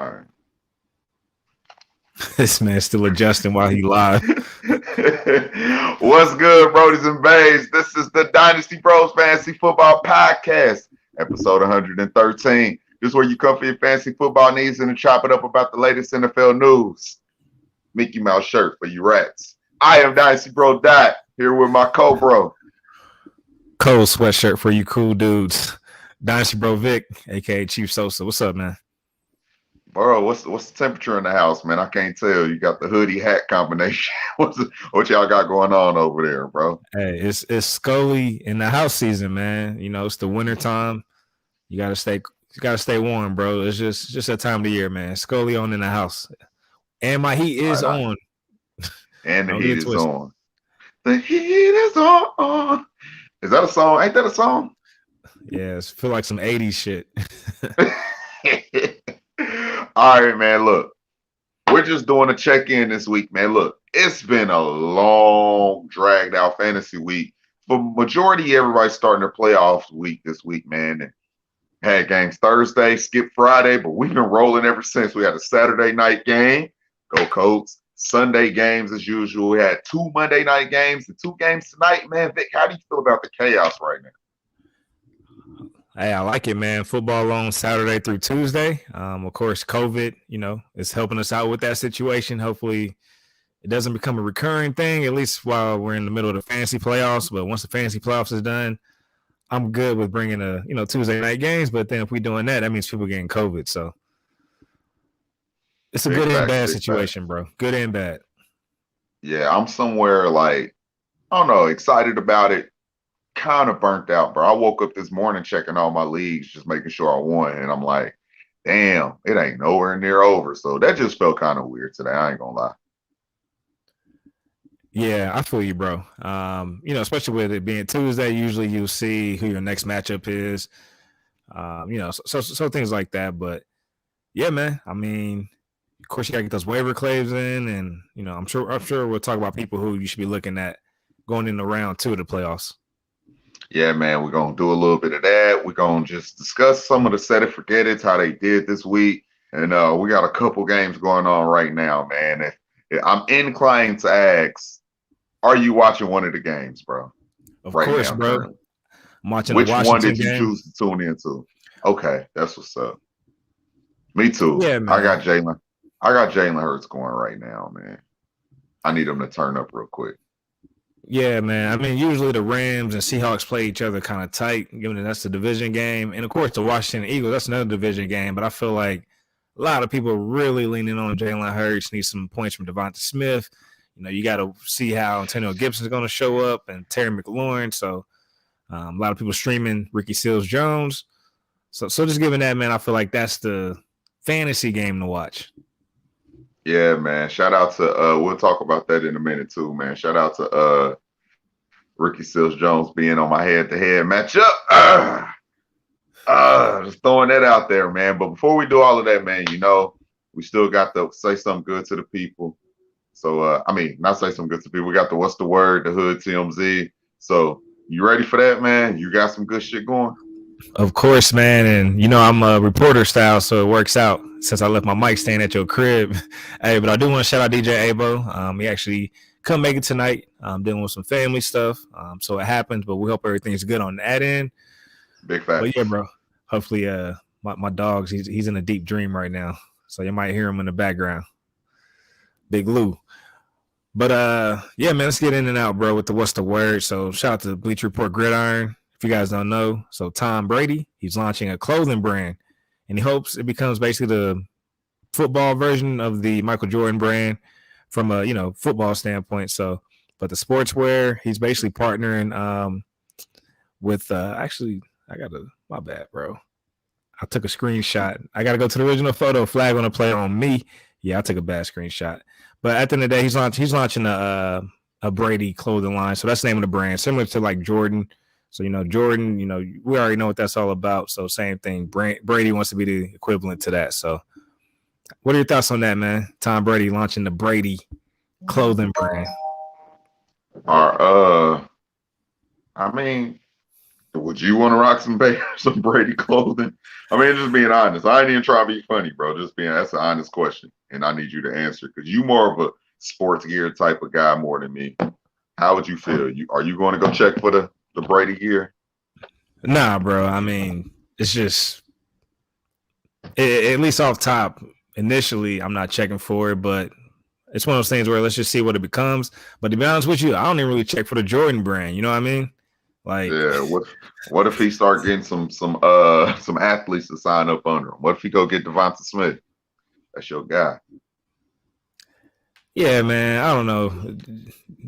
right. This man's still adjusting while he live. What's good, Brodies and Bays? This is the Dynasty Bros Fantasy Football Podcast, episode 113. This is where you come for your fantasy football needs and to chop it up about the latest NFL news. Mickey Mouse shirt for you rats. I am Dynasty Bro Dot, here with my co-bro. Cold sweatshirt for you cool dudes. Dynasty Bro Vic, a.k.a. Chief Sosa. What's up, man? Bro, what's the temperature in the house, man? I can't tell. You got the hoodie hat combination. What y'all got going on over there, bro? Hey, it's Scully in the house season, man. You know, it's the winter time. You gotta stay warm, bro. It's just that time of the year, man. Scully on in the house. And my heat is on. And the heat is on. The heat is on. Is that a song? Ain't that a song? Yeah, it feel like some 80s shit. All right, man, look. We're just doing a check-in this week, man. Look, it's been a long, dragged-out fantasy week. For majority, everybody's starting their playoff week this week, man. And had games Thursday, skipped Friday, but we've been rolling ever since. We had a Saturday night game. Go Colts. Sunday games as usual. We had 2 Monday night games and 2 games tonight, man. Vic, how do you feel about the chaos right now? Hey, I like it, man. Football on Saturday through Tuesday. Of course, COVID, is helping us out with that situation. Hopefully, it doesn't become a recurring thing, at least while we're in the middle of the fantasy playoffs. But once the fantasy playoffs is done, I'm good with bringing Tuesday night games. But then if we're doing that, that means people getting COVID. So it's a good and bad situation, bro. Good and bad. Yeah, I'm somewhere like, I don't know, excited about it. Kind of burnt out, bro. I woke up this morning checking all my leagues, just making sure I won. And I'm like, damn, it ain't nowhere near over. So that just felt kind of weird today. I ain't gonna lie. Yeah, I feel you, bro. Especially with it being Tuesday, usually you'll see who your next matchup is. So things like that. But yeah, man. I mean, of course, you gotta get those waiver claims in, and I'm sure we'll talk about people who you should be looking at going into round 2 of the playoffs. Yeah, man, we're going to do a little bit of that. We're going to just discuss some of the set it, forget it, how they did this week. And we got a couple games going on right now, man. If I'm inclined to ask, are you watching one of the games, bro? Of course, bro. Currently? I'm watching Which the Washington one did you game. choose to tune into? Okay, that's what's up. Me too. Yeah, man. I got Jalen Hurts going right now, man. I need him to turn up real quick. Yeah, man. I mean, usually the Rams and Seahawks play each other kind of tight, given that that's the division game. And, of course, the Washington Eagles, that's another division game. But I feel like a lot of people are really leaning on Jalen Hurts, need some points from Devonta Smith. You got to see how Antonio Gibson's going to show up and Terry McLaurin. So a lot of people streaming Ricky Seals-Jones. So just given that, man, I feel like that's the fantasy game to watch. Yeah, man. Shout out to we'll talk about that in a minute too, man. Shout out to Ricky Seals-Jones being on my head-to-head matchup. Just throwing that out there, man. But before we do all of that, man, we still got to say something good to the people. So not say something good to people. We got the what's the word, the hood TMZ. So you ready for that, man? You got some good shit going? Of course, man. And, I'm a reporter style, so it works out since I left my mic stand at your crib. Hey, but I do want to shout out DJ Abo. He actually couldn't make it tonight. I'm dealing with some family stuff. So it happens, but we hope everything's good on that end. Big fact. But yeah, bro. Hopefully, my dog's, he's in a deep dream right now. So you might hear him in the background. Big Lou. But yeah, man, let's get in and out, bro, with the what's the word. So shout out to Bleach Report Gridiron. If you guys don't know, so Tom Brady, he's launching a clothing brand, and he hopes it becomes basically the football version of the Michael Jordan brand from a football standpoint. So, but the sportswear, he's basically partnering with actually, my bad, bro. I took a screenshot. I got to go to the original photo. Flag on the play on me. Yeah, I took a bad screenshot. But at the end of the day, he's launching a Brady clothing line. So that's the name of the brand, similar to like Jordan. So, Jordan, we already know what that's all about. So same thing. Brady wants to be the equivalent to that. So what are your thoughts on that, man? Tom Brady launching the Brady clothing brand. Would you want to rock some Brady clothing? I mean, just being honest. I ain't even trying to be funny, bro. Just being that's an honest question, and I need you to answer because you more of a sports gear type of guy more than me. How would you feel? Are you going to go check for the Brady gear? Nah, bro. I mean, it's just at least off top. Initially, I'm not checking for it, but it's one of those things where let's just see what it becomes. But to be honest with you, I don't even really check for the Jordan brand. You know what I mean? Like, Yeah. What if he start getting some athletes to sign up under him? What if he go get Devonta Smith? That's your guy. yeah, man. I don't know.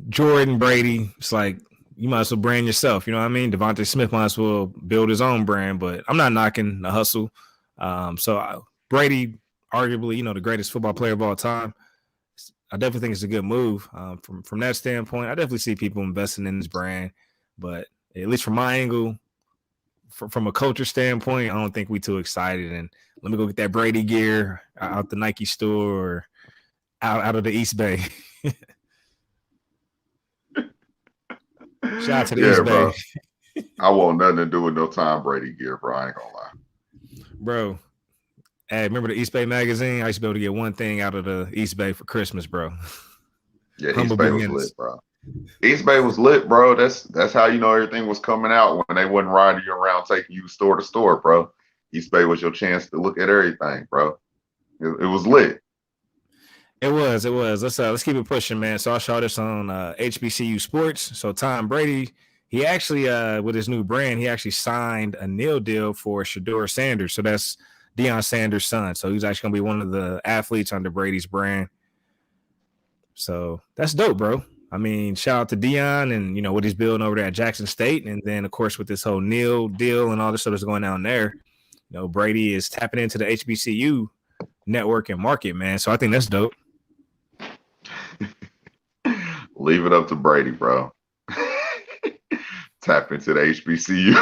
Jordan Brady. It's like you might as well brand yourself. You know what I mean? Devontae Smith might as well build his own brand. But I'm not knocking the hustle. Brady, arguably, the greatest football player of all time. I definitely think it's a good move. From that standpoint, I definitely see people investing in this brand. But at least from my angle, from a culture standpoint, I don't think we too excited. And let me go get that Brady gear out the Nike store or out of the East Bay. Shout out to the East bro. Bay. I want nothing to do with no Tom Brady gear, bro. I ain't gonna lie. Bro, hey, remember the East Bay magazine? I used to be able to get one thing out of the East Bay for Christmas, bro. Yeah, East Bay was lit, bro. East Bay was lit, bro. That's how you know everything was coming out when they wasn't riding you around taking you store to store, bro. East Bay was your chance to look at everything, bro. It was lit. It was. Let's keep it pushing, man. So I saw this on HBCU Sports. So Tom Brady, he actually with his new brand, he actually signed a nil deal for Shedeur Sanders. So that's Deion Sanders' son. So he's actually gonna be one of the athletes under Brady's brand. So that's dope, bro. I mean, shout out to Deion and what he's building over there at Jackson State, and then of course with this whole nil deal and all this stuff that's going down there, Brady is tapping into the HBCU network and market, man. So I think that's dope. Leave it up to Brady, bro. Tap into the HBCU.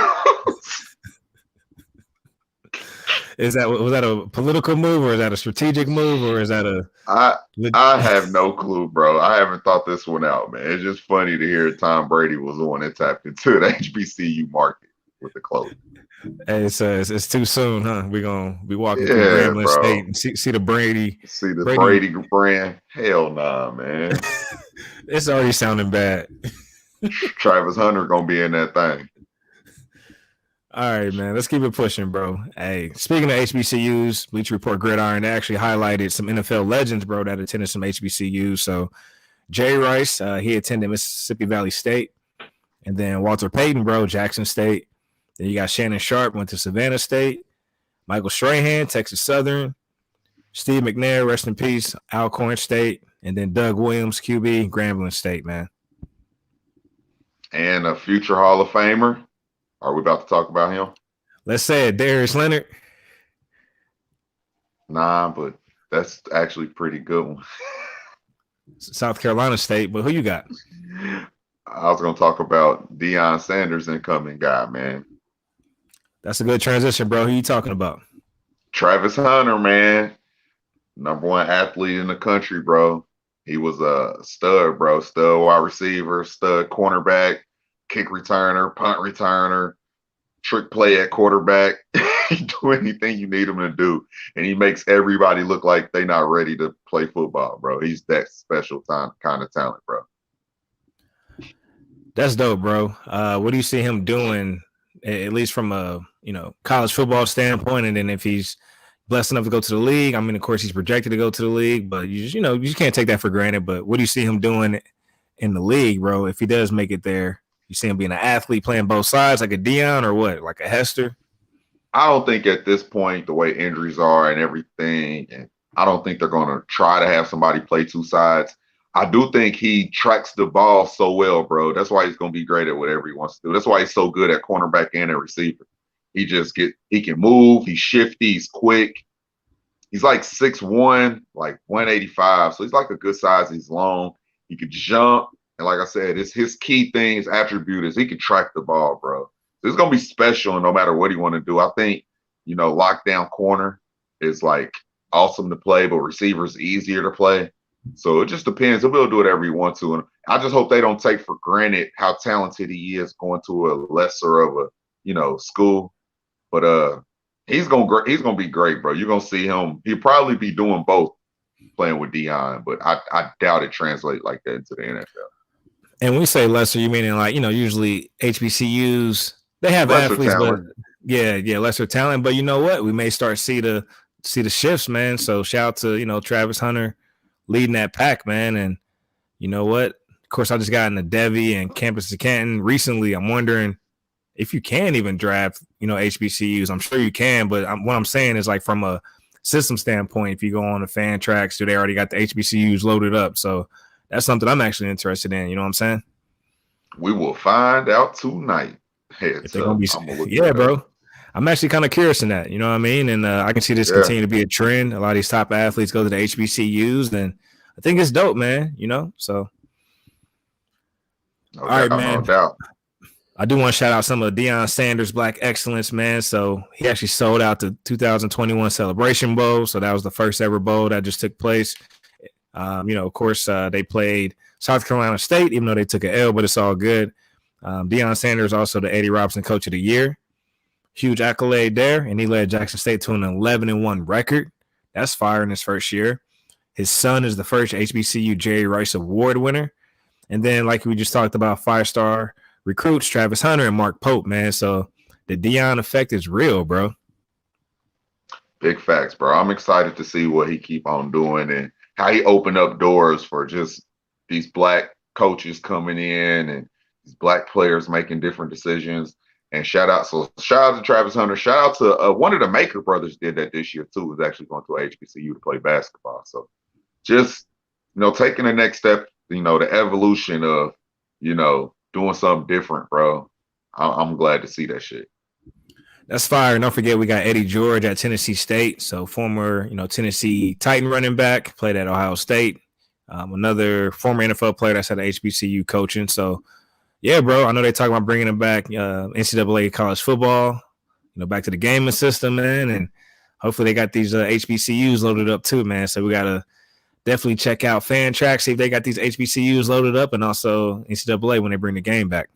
Was that a political move or is that a strategic move or is that I have no clue, bro. I haven't thought this one out, man. It's just funny to hear Tom Brady was the one that tapped into the HBCU market with the clothing. Hey, it's too soon, huh? We're gonna be walking through Grambling State and see the Brady. See the Brady brand. Hell nah, man. It's already sounding bad. Travis Hunter gonna be in that thing. All right, man. Let's keep it pushing, bro. Hey, speaking of HBCUs, Bleacher Report Gridiron, they actually highlighted some NFL legends, bro, that attended some HBCUs. So Jay Rice, he attended Mississippi Valley State. And then Walter Payton, bro, Jackson State. Then you got Shannon Sharp, went to Savannah State. Michael Strahan, Texas Southern. Steve McNair, rest in peace, Alcorn State. And then Doug Williams, QB, Grambling State, man. And a future Hall of Famer. Are we about to talk about him? Let's say it, Darius Leonard. Nah, but that's actually pretty good one. South Carolina State, but who you got? I was going to talk about Deion Sanders, incoming guy, man. That's a good transition, bro. Who you talking about? Travis Hunter, man. Number one athlete in the country, bro. He was a stud, bro. Stud wide receiver, stud cornerback, kick returner, punt returner, trick play at quarterback. He do anything you need him to do. And he makes everybody look like they're not ready to play football, bro. He's that special kind of talent, bro. That's dope, bro. What do you see him doing, at least from a college football standpoint? And then if he's blessed enough to go to the league, I mean, of course, he's projected to go to the league, but you just can't take that for granted. But what do you see him doing in the league, bro? If he does make it there, you see him being an athlete playing both sides, like a Deion or what, like a Hester? I don't think at this point, the way injuries are and everything, and I don't think they're going to try to have somebody play two sides. I do think he tracks the ball so well, bro. That's why he's going to be great at whatever he wants to do. That's why he's so good at cornerback and at receiver. He can move. He's shifty. He's quick. He's like 6'1", like 185. So he's like a good size. He's long. He could jump. And like I said, it's his key thing, his attribute is he can track the ball, bro. So it's going to be special no matter what he want to do. I think, lockdown corner is like awesome to play, but receiver's easier to play. So it just depends. He'll be able to do whatever he wants to. And I just hope they don't take for granted how talented he is going to a lesser of school. But he's gonna be great, bro. You're gonna see him. He'll probably be doing both, playing with Dion, but I doubt it translates like that into the NFL. And when we say lesser, you meaning like, usually HBCUs, they have Lesser athletes, but talent. yeah, lesser talent. But you know what? We may start see the shifts, man. So shout out to, Travis Hunter leading that pack, man. And you know what? Of course, I just got into Devi and Campus of Canton recently. I'm wondering if you can even draft, HBCUs. I'm sure you can, but what I'm saying is like from a system standpoint, if you go on the fan tracks, do they already got the HBCUs loaded up? So that's something I'm actually interested in. You know what I'm saying? We will find out tonight. If Heads they're gonna up. be, I'm gonna look yeah, that up. bro. I'm actually kind of curious in that. You know what I mean? And I can see this Yeah, continue to be a trend. A lot of these top athletes go to the HBCUs, and I think it's dope, man. So no all right, doubt, no man. doubt. I do want to shout out some of Deion Sanders' Black Excellence, man. So he actually sold out the 2021 Celebration Bowl. So that was the first ever bowl that just took place. Of course, they played South Carolina State, even though they took an L, but it's all good. Deion Sanders also the Eddie Robinson Coach of the Year. Huge accolade there, and he led Jackson State to an 11-1 record. That's fire in his first year. His son is the first HBCU Jerry Rice Award winner. And then, like we just talked about, five-star recruits Travis Hunter and Mark Pope, man. So the Deion effect is real, bro. Big facts, bro. I'm excited to see what he keep on doing and how he opened up doors for just these black coaches coming in and these black players making different decisions. And shout out to Travis Hunter. Shout out to one of the Maker brothers did that this year too. Was actually going to a HBCU to play basketball. So just taking the next step. The evolution of doing something different, bro. I'm glad to see that shit. That's fire. And don't forget, we got Eddie George at Tennessee State. So former, Tennessee Titan running back, played at Ohio State. Another former NFL player that's at HBCU coaching. So, yeah, bro, I know they talk about bringing him back, NCAA college football, back to the gaming system, man. And hopefully they got these HBCUs loaded up too, man. So we got to definitely check out fan tracks, see if they got these HBCUs loaded up, and also NCAA when they bring the game back.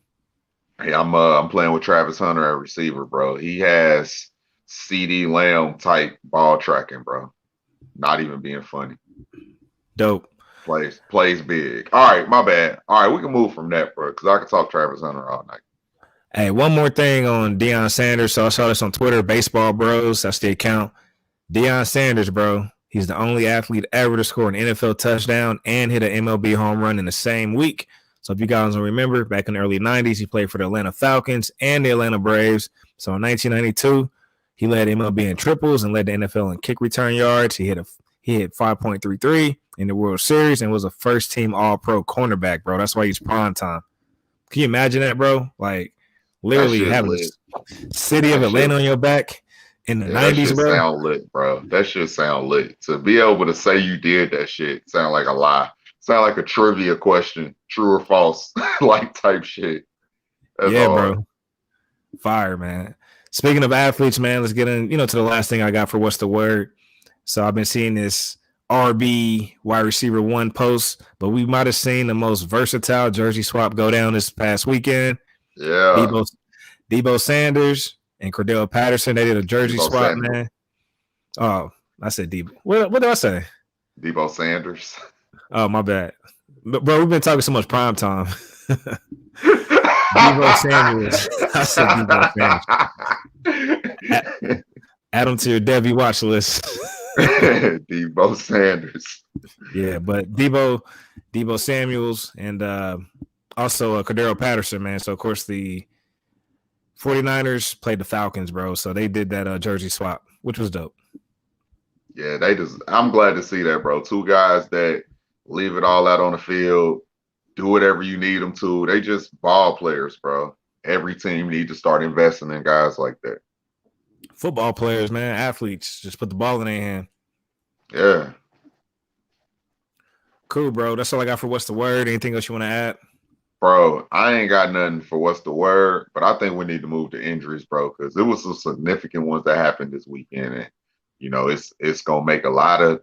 Hey, I'm playing with Travis Hunter at receiver, bro. He has CD Lamb type ball tracking, bro. Not even being funny. Dope. Plays big. All right, my bad. All right, we can move from that, bro, because I can talk Travis Hunter all night. Hey, one more thing on Deion Sanders. So I saw this on Twitter, Baseball Bros. That's the account. Deion Sanders, bro. He's the only athlete ever to score an NFL touchdown and hit an MLB home run in the same week. So if you guys don't remember, back in the early 90s, he played for the Atlanta Falcons and the Atlanta Braves. So in 1992, he led MLB in triples and led the NFL in kick return yards. He hit 5.33 in the World Series and was a first-team All-Pro cornerback, bro. That's why he's prime time. Can you imagine that, bro? Like, literally having the city of Atlanta on your back in the 90s, bro. That sound lit, bro. That shit sound lit. To be able to say you did that shit sound like a lie. Sound like a trivia question, true or false, like type shit. That's hard. Bro. Fire, man. Speaking of athletes, man, let's get in, to the last thing I got for what's the word. So I've been seeing this RB wide receiver 1 post, but we might have seen the most versatile jersey swap go down this past weekend. Yeah. Debo Sanders and Cordell Patterson, they did a jersey swap, Sanders. Man. Oh, I said Debo. What did I say? Debo Sanders. Oh, my bad. But, bro, we've been talking so much prime time. Debo Sanders. I said Debo Sanders. Add him to your Debbie watch list. Debo Sanders. Yeah, but Debo Samuels and also Cordero Patterson, man. So, of course, the 49ers played the Falcons, bro. So they did that jersey swap, which was dope. Yeah, I'm glad to see that, bro. Two guys that leave it all out on the field, do whatever you need them to. They just ball players, bro. Every team needs to start investing in guys like that. Football players, man, athletes, just put the ball in their hand. Yeah. Cool, bro. That's all I got for what's the word. Anything else you want to add? Bro, I ain't got nothing for what's the word, but I think we need to move to injuries, bro, because there was some significant ones that happened this weekend, and it's gonna make a lot of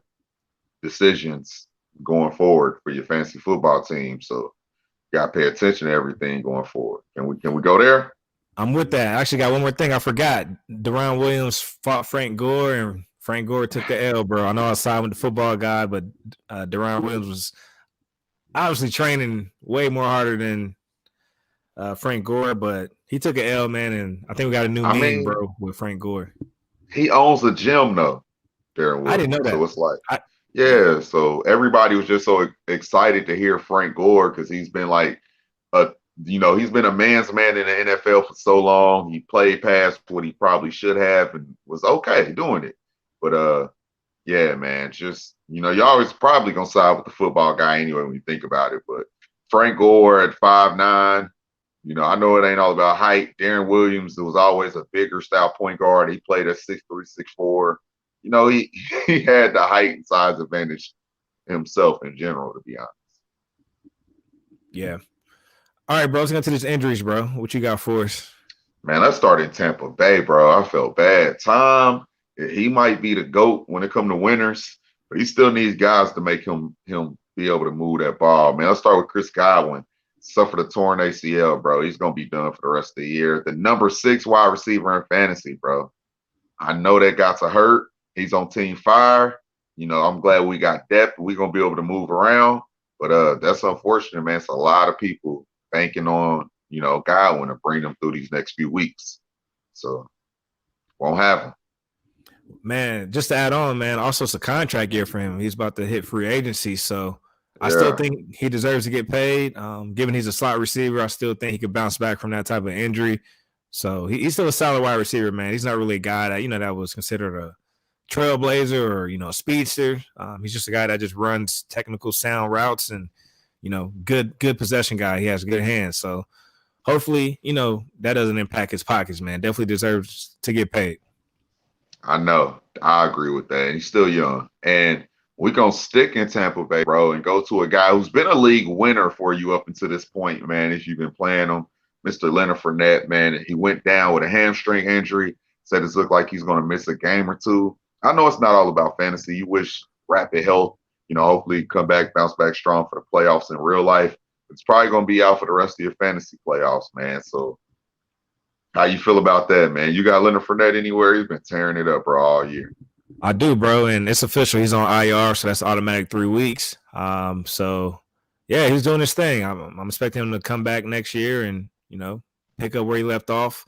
decisions going forward for your fantasy football team. So you gotta pay attention to everything going forward. Can we go there? I'm with that. I actually got one more thing I forgot. Deron Williams fought Frank Gore, and Frank Gore took the L, bro. I know I was siding with the football guy, but Deron Williams was obviously training way more harder than Frank Gore, but he took an L, man, and I think we got a new I meme, mean, bro, with Frank Gore. he owns a gym though, Darren I didn't know Williams. that. So it's like, I, yeah. So everybody was just so excited to hear Frank Gore because he's been like a, he's been a man's man in the NFL for so long. He played past what he probably should have and was okay doing it. But yeah, man, just you're always probably gonna side with the football guy anyway when you think about it. But Frank Gore at 5'9", I know it ain't all about height. Darren Williams was always a bigger style point guard. He played at 6'3", 6'4". He he had the height and size advantage himself in general, to be honest. yeah. All right, bro. Let's get to these injuries, bro. What you got for us? Man, let's start in Tampa Bay, bro. I felt bad. Tom, he might be the GOAT when it comes to winners, but he still needs guys to make him be able to move that ball. Man, let's start with Chris Godwin. Suffered a torn ACL, bro. He's gonna be done for the rest of the year. The number 6 wide receiver in fantasy, bro. I know that got to hurt. He's on team fire. I'm glad we got depth. We're gonna be able to move around. But that's unfortunate, man. It's a lot of people banking on, Godwin to bring them through these next few weeks. So won't happen. Man, just to add on, man, also it's a contract year for him. He's about to hit free agency. So I still Yeah, think he deserves to get paid. Given he's a slot receiver, I still think he could bounce back from that type of injury. So he's still a solid wide receiver, man. He's not really a guy that, that was considered a trailblazer or, a speedster. He's just a guy that just runs technical sound routes and, good possession guy. He has good hands. So hopefully, that doesn't impact his pockets, man. Definitely deserves to get paid. I know. I agree with that. He's still young. And we're going to stick in Tampa Bay, bro, and go to a guy who's been a league winner for you up until this point, man, as you've been playing him, Mr. Leonard Fournette, man. He went down with a hamstring injury, said it's looked like he's going to miss a game or two. I know it's not all about fantasy. You wish rapid health, hopefully come back, bounce back strong for the playoffs in real life. It's probably going to be out for the rest of your fantasy playoffs, man. So how you feel about that, man? You got Leonard Fournette anywhere? He's been tearing it up, bro, all year. I do, bro, and it's official. He's on IR, so that's automatic 3 weeks. So yeah, he's doing his thing. I'm expecting him to come back next year and pick up where he left off.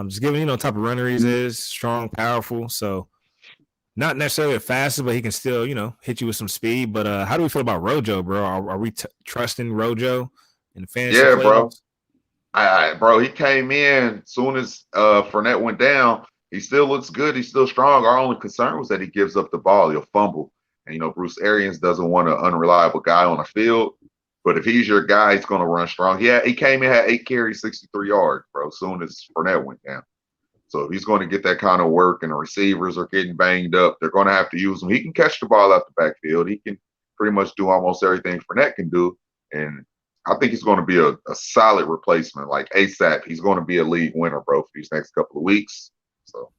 Just given the type of runner he is, strong, powerful. So not necessarily the fastest, but he can still hit you with some speed. But how do we feel about Rojo, bro? Are we trusting Rojo in the fantasy playoffs? Bro, he came in soon as Fournette went down. He still looks good. He's still strong. Our only concern was that he gives up the ball. He'll fumble. And, Bruce Arians doesn't want an unreliable guy on the field. But if he's your guy, he's going to run strong. Yeah, he came in, had 8 carries, 63 yards, bro, as soon as Fournette went down. So if he's going to get that kind of work and the receivers are getting banged up, they're going to have to use him. He can catch the ball out the backfield. He can pretty much do almost everything Fournette can do. And I think he's going to be a solid replacement. Like ASAP, he's going to be a league winner, bro, for these next couple of weeks. So,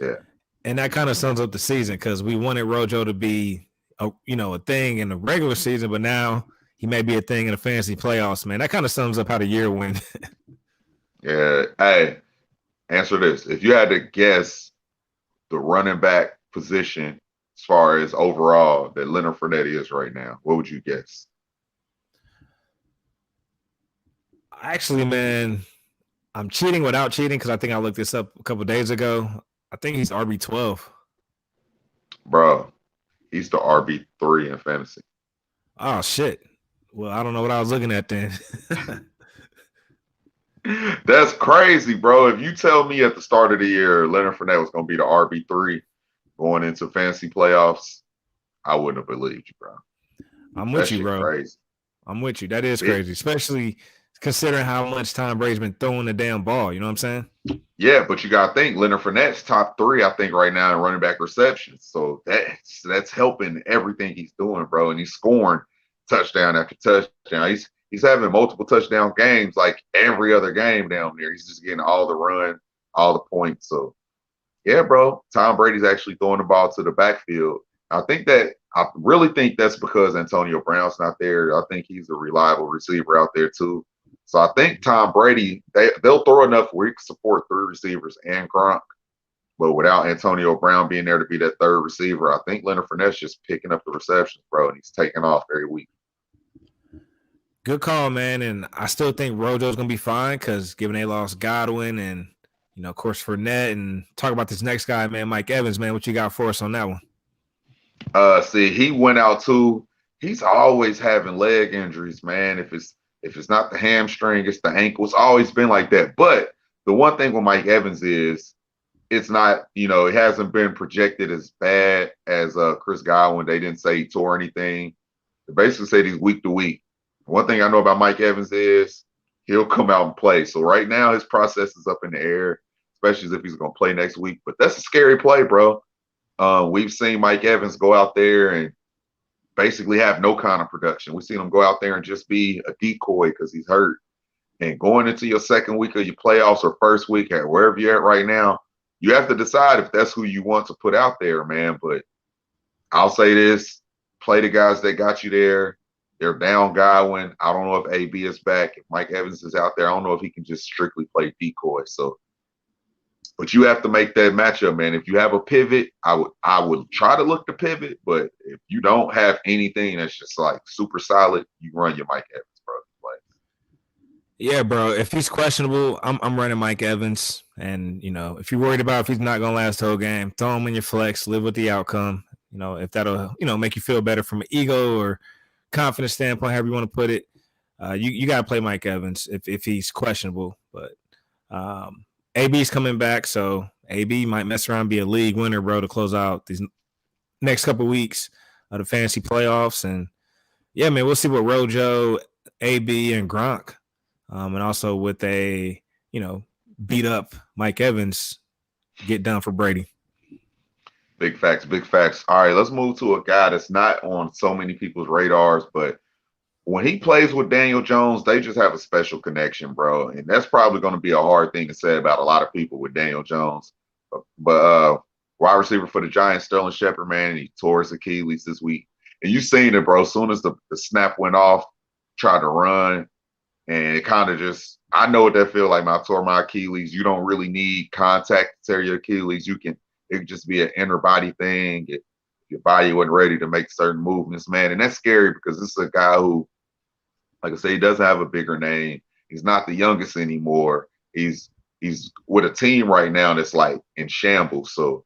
yeah. And that kind of sums up the season because we wanted Rojo to be, a thing in the regular season, but now he may be a thing in the fantasy playoffs, man. That kind of sums up how the year went. Yeah. Hey, answer this. If you had to guess the running back position as far as overall that Leonard Fournette is right now, what would you guess? Actually, man, I'm cheating without cheating because I think I looked this up a couple of days ago. I think he's RB12. Bro, he's the RB3 in fantasy. Oh, shit. Well, I don't know what I was looking at then. That's crazy, bro. If you tell me at the start of the year Leonard Fournette was going to be the RB3 going into fantasy playoffs, I wouldn't have believed you, bro. I'm with you, bro. Crazy. I'm with you. That is crazy, especially considering how much Tom Brady's been throwing the damn ball. You know what I'm saying? Yeah, but you got to think Leonard Fournette's top 3, I think, right now in running back receptions. So that's helping everything he's doing, bro. And he's scoring touchdown after touchdown. He's having multiple touchdown games like every other game down there. He's just getting all the run, all the points. So, yeah, bro, Tom Brady's actually throwing the ball to the backfield. I really think that's because Antonio Brown's not there. I think he's a reliable receiver out there, too. So I think Tom Brady, they'll throw enough where he can support 3 receivers and Gronk. But without Antonio Brown being there to be that third receiver, I think Leonard Fournette's just picking up the receptions, bro, and he's taking off every week. Good call, man. And I still think Rojo's going to be fine because given they lost Godwin and, of course, Fournette. And talk about this next guy, man, Mike Evans, man. What you got for us on that one? See, he went out too. He's always having leg injuries, man. If it's not the hamstring, it's the ankle. It's always been like that. But the one thing with Mike Evans is it's not, it hasn't been projected as bad as Chris Godwin. They didn't say he tore anything. They basically said he's week to week. One thing I know about Mike Evans is he'll come out and play. So right now his process is up in the air, especially if he's going to play next week. But that's a scary play, bro. We've seen Mike Evans go out there and basically have no kind of production. We've seen him go out there and just be a decoy because he's hurt. And going into your second week of your playoffs or first week at wherever you're at right now, you have to decide if that's who you want to put out there, man. But I'll say this, play the guys that got you there. They're down Godwin. I don't know if AB is back. If Mike Evans is out there, I don't know if he can just strictly play decoy. So, but you have to make that matchup, man. If you have a pivot, I would try to look to pivot. But if you don't have anything that's just like super solid, you run your Mike Evans, bro. Yeah, bro. If he's questionable, I'm running Mike Evans. And, if you're worried about if he's not going to last the whole game, throw him in your flex, live with the outcome. If that'll, make you feel better from an ego or confidence standpoint, however you want to put it, you got to play Mike Evans if he's questionable. But AB's coming back, so AB might mess around and be a league winner, bro, to close out these next couple of weeks of the fantasy playoffs. And, yeah, man, we'll see what Rojo, AB, and Gronk, and also with a, beat up Mike Evans get done for Brady. Big facts, big facts. All right, let's move to a guy that's not on so many people's radars, but when he plays with Daniel Jones, they just have a special connection, bro. And that's probably going to be a hard thing to say about a lot of people with Daniel Jones. But wide receiver for the Giants, Sterling Shepard, man, he tore his Achilles this week. And you seen it, bro. As soon as the snap went off, tried to run, and it kind of just, I know what that feel like. When I tore my Achilles, you don't really need contact to tear your Achilles. It could just be an inner body thing. If your body wasn't ready to make certain movements, man. And that's scary because this is a guy who, like I say, he doesn't have a bigger name. He's not the youngest anymore. He's with a team right now that's like in shambles. So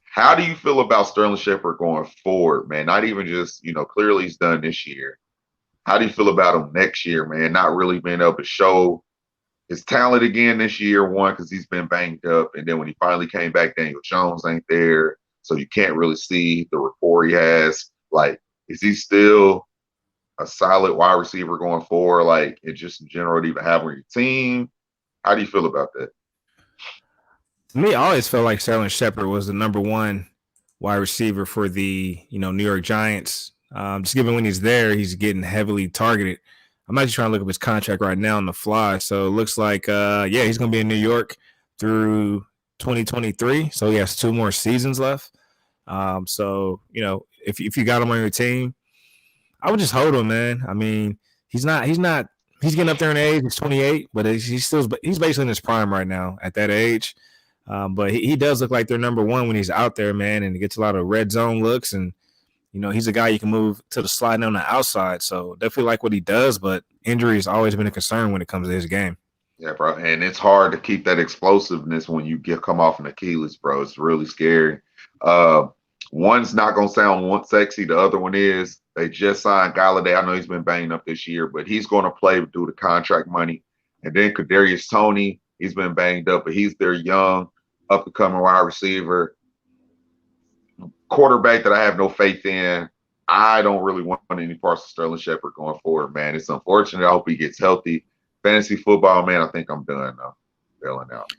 how do you feel about Sterling Shepard going forward, man? Not even just, clearly he's done this year. How do you feel about him next year, man? Not really being able to show his talent again this year, one, because he's been banged up. And then when he finally came back, Daniel Jones ain't there. So you can't really see the rapport he has. Like, is he still a solid wide receiver going forward? Like, and just in general to even have on your team? How do you feel about that? To me, I always felt like Sterling Shepard was the number one wide receiver for the, New York Giants. Just given when he's there, he's getting heavily targeted. I'm actually trying to look up his contract right now on the fly. So it looks like, he's going to be in New York through 2023. So he has 2 more seasons left. If you got him on your team, I would just hold him, man. I mean, he's getting up there in age. He's 28, but he's basically in his prime right now at that age. But he does look like they're number one when he's out there, man, and he gets a lot of red zone looks. And, he's a guy you can move to the slide on the outside. So definitely like what he does, but injury has always been a concern when it comes to his game. Yeah, bro. And it's hard to keep that explosiveness when you come off an Achilles, bro. It's really scary. One's not going to sound one sexy. The other one is they just signed Galladay. I know he's been banged up this year, but he's going to play due to contract money. And then Kadarius Toney, he's been banged up, but he's their young, up-and-coming wide receiver. Quarterback that I have no faith in. I don't really want any parts of Sterling Shepard going forward, man. It's unfortunate. I hope he gets healthy. Fantasy football, man, I think I'm done now. Bailing out.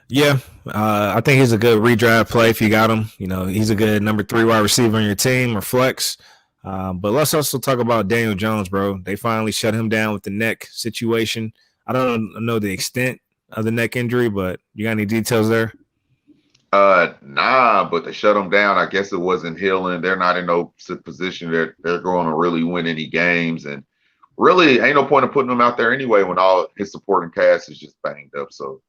Yeah, I think he's a good redraft play if you got him. He's a good number 3 wide receiver on your team or flex. But let's also talk about Daniel Jones, bro. They finally shut him down with the neck situation. I don't know the extent of the neck injury, but you got any details there? Nah, but they shut him down. I guess it wasn't healing. They're not in no position that they're going to really win any games. And really ain't no point in putting him out there anyway when all his supporting cast is just banged up. So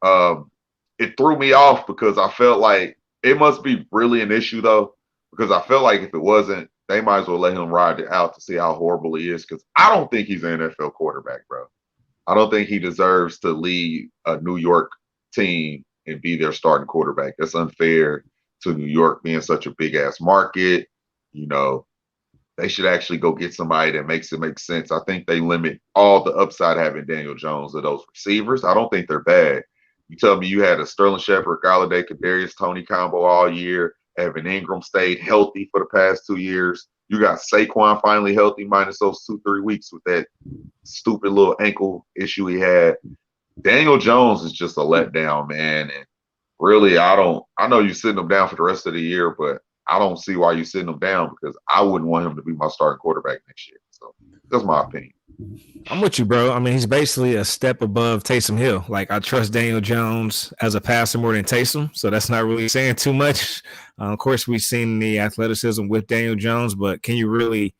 um, it threw me off because I felt like it must be really an issue though, because I felt like if it wasn't, they might as well let him ride it out to see how horrible he is. Because I don't think he's an NFL quarterback, bro. I don't think he deserves to lead a New York team and be their starting quarterback. That's unfair to New York being such a big ass market. You know, they should actually go get somebody that makes it make sense. I think they limit all the upside having Daniel Jones of those receivers. I don't think they're bad. You tell me you had a Sterling Shepard, Galladay, Kadarius Toney combo all year. Evan Ingram stayed healthy for the past 2 years. You got Saquon finally healthy, minus those 2-3 weeks with that stupid little ankle issue he had. Daniel Jones is just a letdown, man. And really, I know you're sitting him down for the rest of the year, but I don't see why you're sitting him down because I wouldn't want him to be my starting quarterback next year. So that's my opinion. I'm with you, bro. I mean, he's basically a step above Taysom Hill. Like, I trust Daniel Jones as a passer more than Taysom, so that's not really saying too much. Of course, we've seen the athleticism with Daniel Jones, but can you really,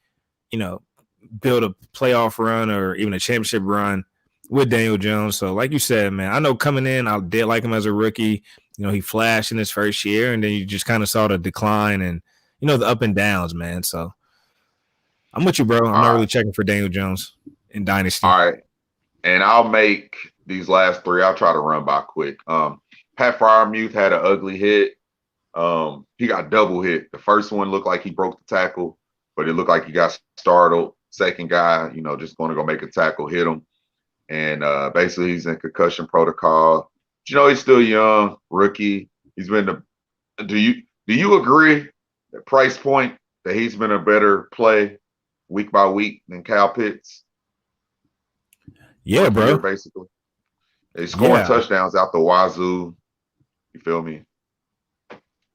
build a playoff run or even a championship run with Daniel Jones? So, like you said, man, I know coming in, I did like him as a rookie. He flashed in his first year, and then you just kind of saw the decline and, the up and downs, man. So, I'm with you, bro. I'm not really checking for Daniel Jones in Dynasty. All right. And I'll make these last three. I'll try to run by quick. Pat Freiermuth had an ugly hit. He got double hit. The first one looked like he broke the tackle, but it looked like he got startled. Second guy, just going to go make a tackle, hit him. And basically he's in concussion protocol. But, he's still young, rookie. He's been do you agree that price point that he's been a better play week by week than Kyle Pitts? Yeah, bro. Year, basically. He's scoring touchdowns out the wazoo. You feel me?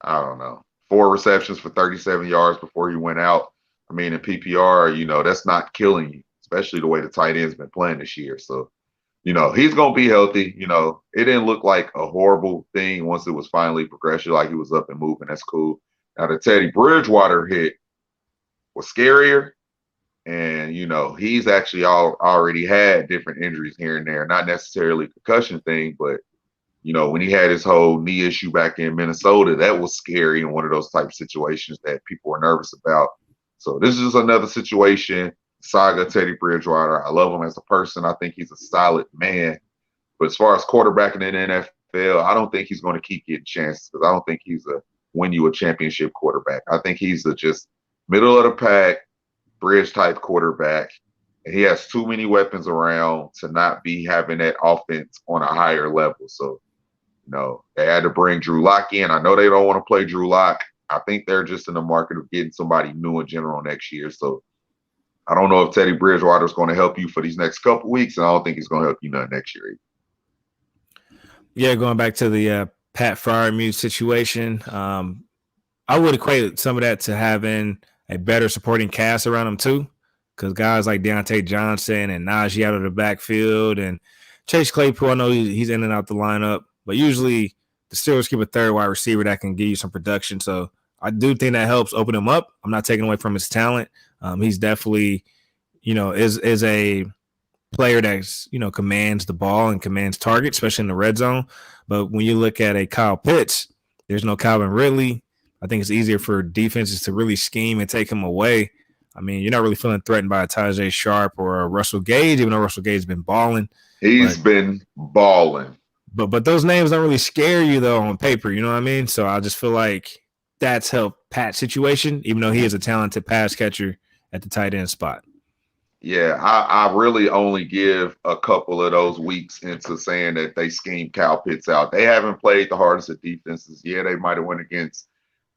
I don't know. 4 receptions for 37 yards before he went out. I mean, in PPR, that's not killing you, especially the way the tight end's been playing this year. So, he's going to be healthy. It didn't look like a horrible thing once it was finally progression, like he was up and moving. That's cool. Now, the Teddy Bridgewater hit was scarier. And, he's actually already had different injuries here and there, not necessarily a concussion thing, but, when he had his whole knee issue back in Minnesota, that was scary and one of those type of situations that people were nervous about. So this is another situation, saga Teddy Bridgewater. I love him as a person. I think he's a solid man. But as far as quarterbacking in the NFL, I don't think he's going to keep getting chances because I don't think he's a win you a championship quarterback. I think he's a just middle of the pack, bridge type quarterback. And he has too many weapons around to not be having that offense on a higher level. So, they had to bring Drew Lock in. I know they don't want to play Drew Lock. I think they're just in the market of getting somebody new in general next year. So I don't know if Teddy Bridgewater is going to help you for these next couple weeks, and I don't think he's going to help you none next year either. Yeah, going back to the Pat Freiermuth situation, I would equate some of that to having a better supporting cast around him too, because guys like Deontay Johnson and Najee out of the backfield and Chase Claypool, I know he's in and out the lineup, but usually the Steelers keep a third wide receiver that can give you some production. So I do think that helps open him up. I'm not taking away from his talent. He's definitely, is a player that's, commands the ball and commands targets, especially in the red zone. But when you look at a Kyle Pitts, there's no Calvin Ridley. I think it's easier for defenses to really scheme and take him away. I mean, you're not really feeling threatened by a Tajay Sharp or a Russell Gage, even though Russell Gage has been balling. He's been balling. But those names don't really scare you, though, on paper. You know what I mean? So I just feel like that's helped Pat's situation, even though he is a talented pass catcher at the tight end spot. Yeah, I really only give a couple of those weeks into saying that they schemed Kyle Pitts out. They haven't played the hardest of defenses. Yeah, they might have went against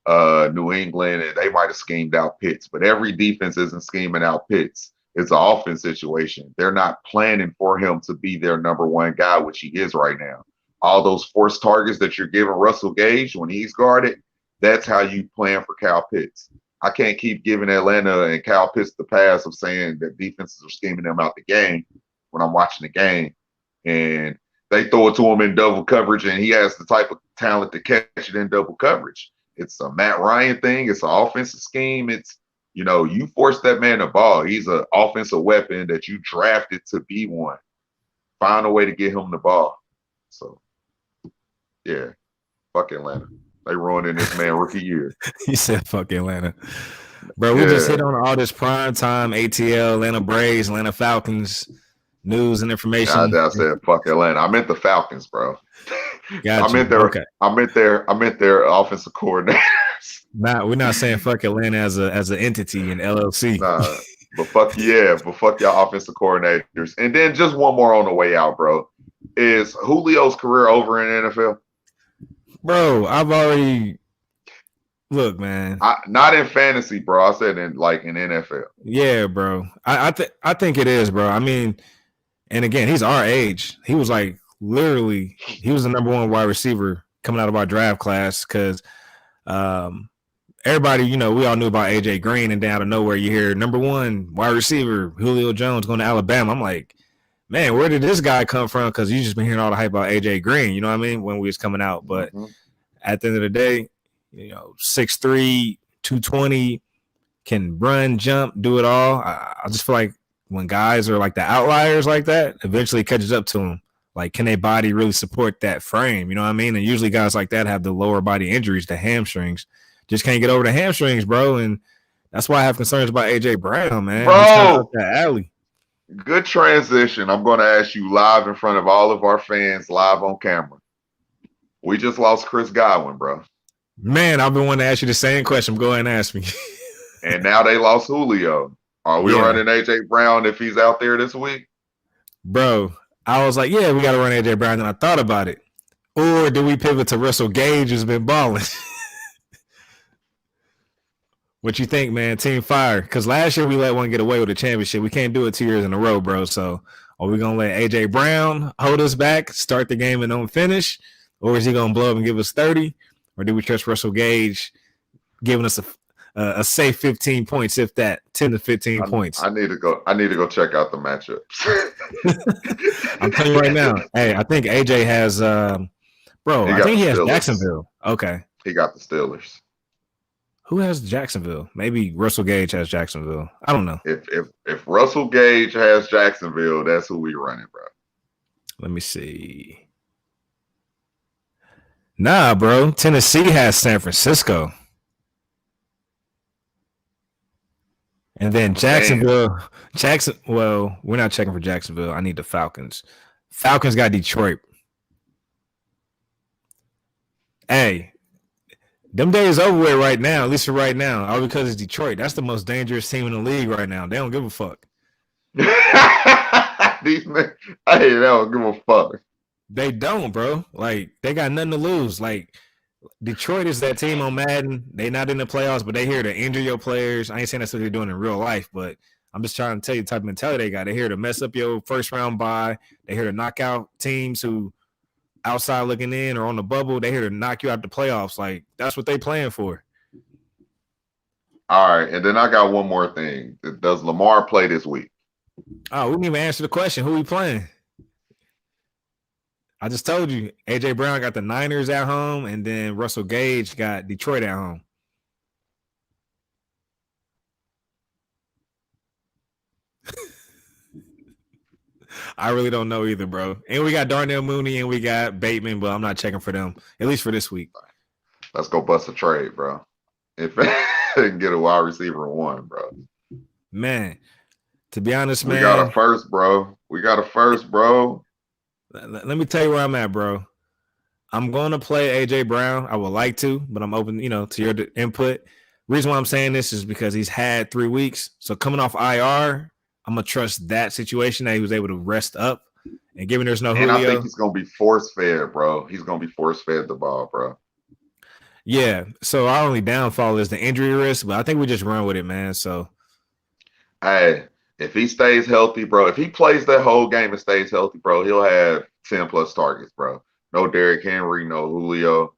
New England, and they might have schemed out Pitts. But every defense isn't scheming out Pitts. It's an offense situation. They're not planning for him to be their number one guy, which he is right now. All those forced targets that you're giving Russell Gage when he's guarded, that's how you plan for Kyle Pitts. I can't keep giving Atlanta and Kyle Pitts the pass of saying that defenses are scheming them out the game when I'm watching the game. And they throw it to him in double coverage, and he has the type of talent to catch it in double coverage. It's a Matt Ryan thing. It's an offensive scheme. It's, You force that man the ball. He's an offensive weapon that you drafted to be one. Find a way to get him the ball. So, yeah, fuck Atlanta. They ruining this man rookie year. You said fuck Atlanta. Bro, we just hit on all this prime time ATL, Atlanta Braves, Atlanta Falcons news and information. I said fuck Atlanta. I meant the Falcons, bro. I meant their offensive coordinators. We're not saying fuck Atlanta as an entity in LLC. Nah, but fuck y'all offensive coordinators. And then just one more on the way out, bro. Is Julio's career over in the NFL? Bro, I've already look, man. Not in fantasy, bro. I said in NFL. Yeah, bro. I think it is, bro. I mean, and again, he's our age. He was like literally, he was the number one wide receiver coming out of our draft class because everybody, we all knew about AJ Green, and then out of nowhere you hear number one wide receiver Julio Jones going to Alabama. I'm like, man, where did this guy come from? Because you just been hearing all the hype about AJ Green, you know what I mean, when we was coming out. But at the end of the day, 6'3", 220, can run, jump, do it all. I just feel like when guys are like the outliers like that, eventually it catches up to them. Like, can their body really support that frame? You know what I mean? And usually guys like that have the lower body injuries, the hamstrings. Just can't get over the hamstrings, bro. And that's why I have concerns about AJ Brown, man. Bro, that alley. Good transition. I'm going to ask you live in front of all of our fans, live on camera. We just lost Chris Godwin, bro. Man, I've been wanting to ask you the same question. Go ahead and ask me. And now they lost Julio. Are we running AJ Brown if he's out there this week? Bro, I was like, yeah, we got to run AJ Brown. And I thought about it. Or do we pivot to Russell Gage, who's been balling? What you think, man? Team fire. Because last year we let one get away with a championship. We can't do it 2 years in a row, bro. So are we going to let AJ Brown hold us back, start the game and don't finish? Or is he going to blow up and give us 30? Or do we trust Russell Gage giving us a safe 15 points, if that, 10 to 15 points? I need to go check out the matchups. I'm telling you right now. Hey, I think AJ has I think he has Jacksonville. Okay. He got the Steelers. Who has Jacksonville? Maybe Russell Gage has Jacksonville. I don't know. If Russell Gage has Jacksonville, that's who we running, bro. Let me see. Nah, bro. Tennessee has San Francisco. And then Jacksonville. Well, we're not checking for Jacksonville. I need the Falcons. Falcons got Detroit. Hey, them days over with right now, at least for right now, all because it's Detroit. That's the most dangerous team in the league right now. They don't give a fuck. These men, they don't give a fuck. They don't, bro. Like, they got nothing to lose. Like, Detroit is that team on Madden. They not in the playoffs, but they here to injure your players. I ain't saying that's what they're doing in real life, but I'm just trying to tell you the type of mentality they got. They're here to mess up your first round bye. They're here to knock out teams who outside looking in or on the bubble. They're here to knock you out the playoffs. Like, that's what they playing for. All right, and then I got one more thing. Does Lamar play this week? Oh, we didn't even answer the question. Who we playing? I just told you, AJ Brown got the Niners at home, and then Russell Gage got Detroit at home. I really don't know either, bro. And we got Darnell Mooney and we got Bateman, but I'm not checking for them, at least for this week. Let's go bust a trade, bro. If they can get a wide receiver one, bro. Man, to be honest, man. We got a first, bro. Let me tell you where I'm at, bro. I'm going to play AJ Brown. I would like to, but I'm open, to your input. Reason why I'm saying this is because he's had 3 weeks. So coming off IR, I'm going to trust that situation that he was able to rest up. And given there's no Julio. And I think he's going to be force-fed, bro. He's going to be force-fed the ball, bro. Yeah. So our only downfall is the injury risk, but I think we just run with it, man. So. Hey. If he stays healthy, bro, if he plays that whole game and stays healthy, bro, he'll have 10-plus targets, bro. No Derrick Henry, no Julio.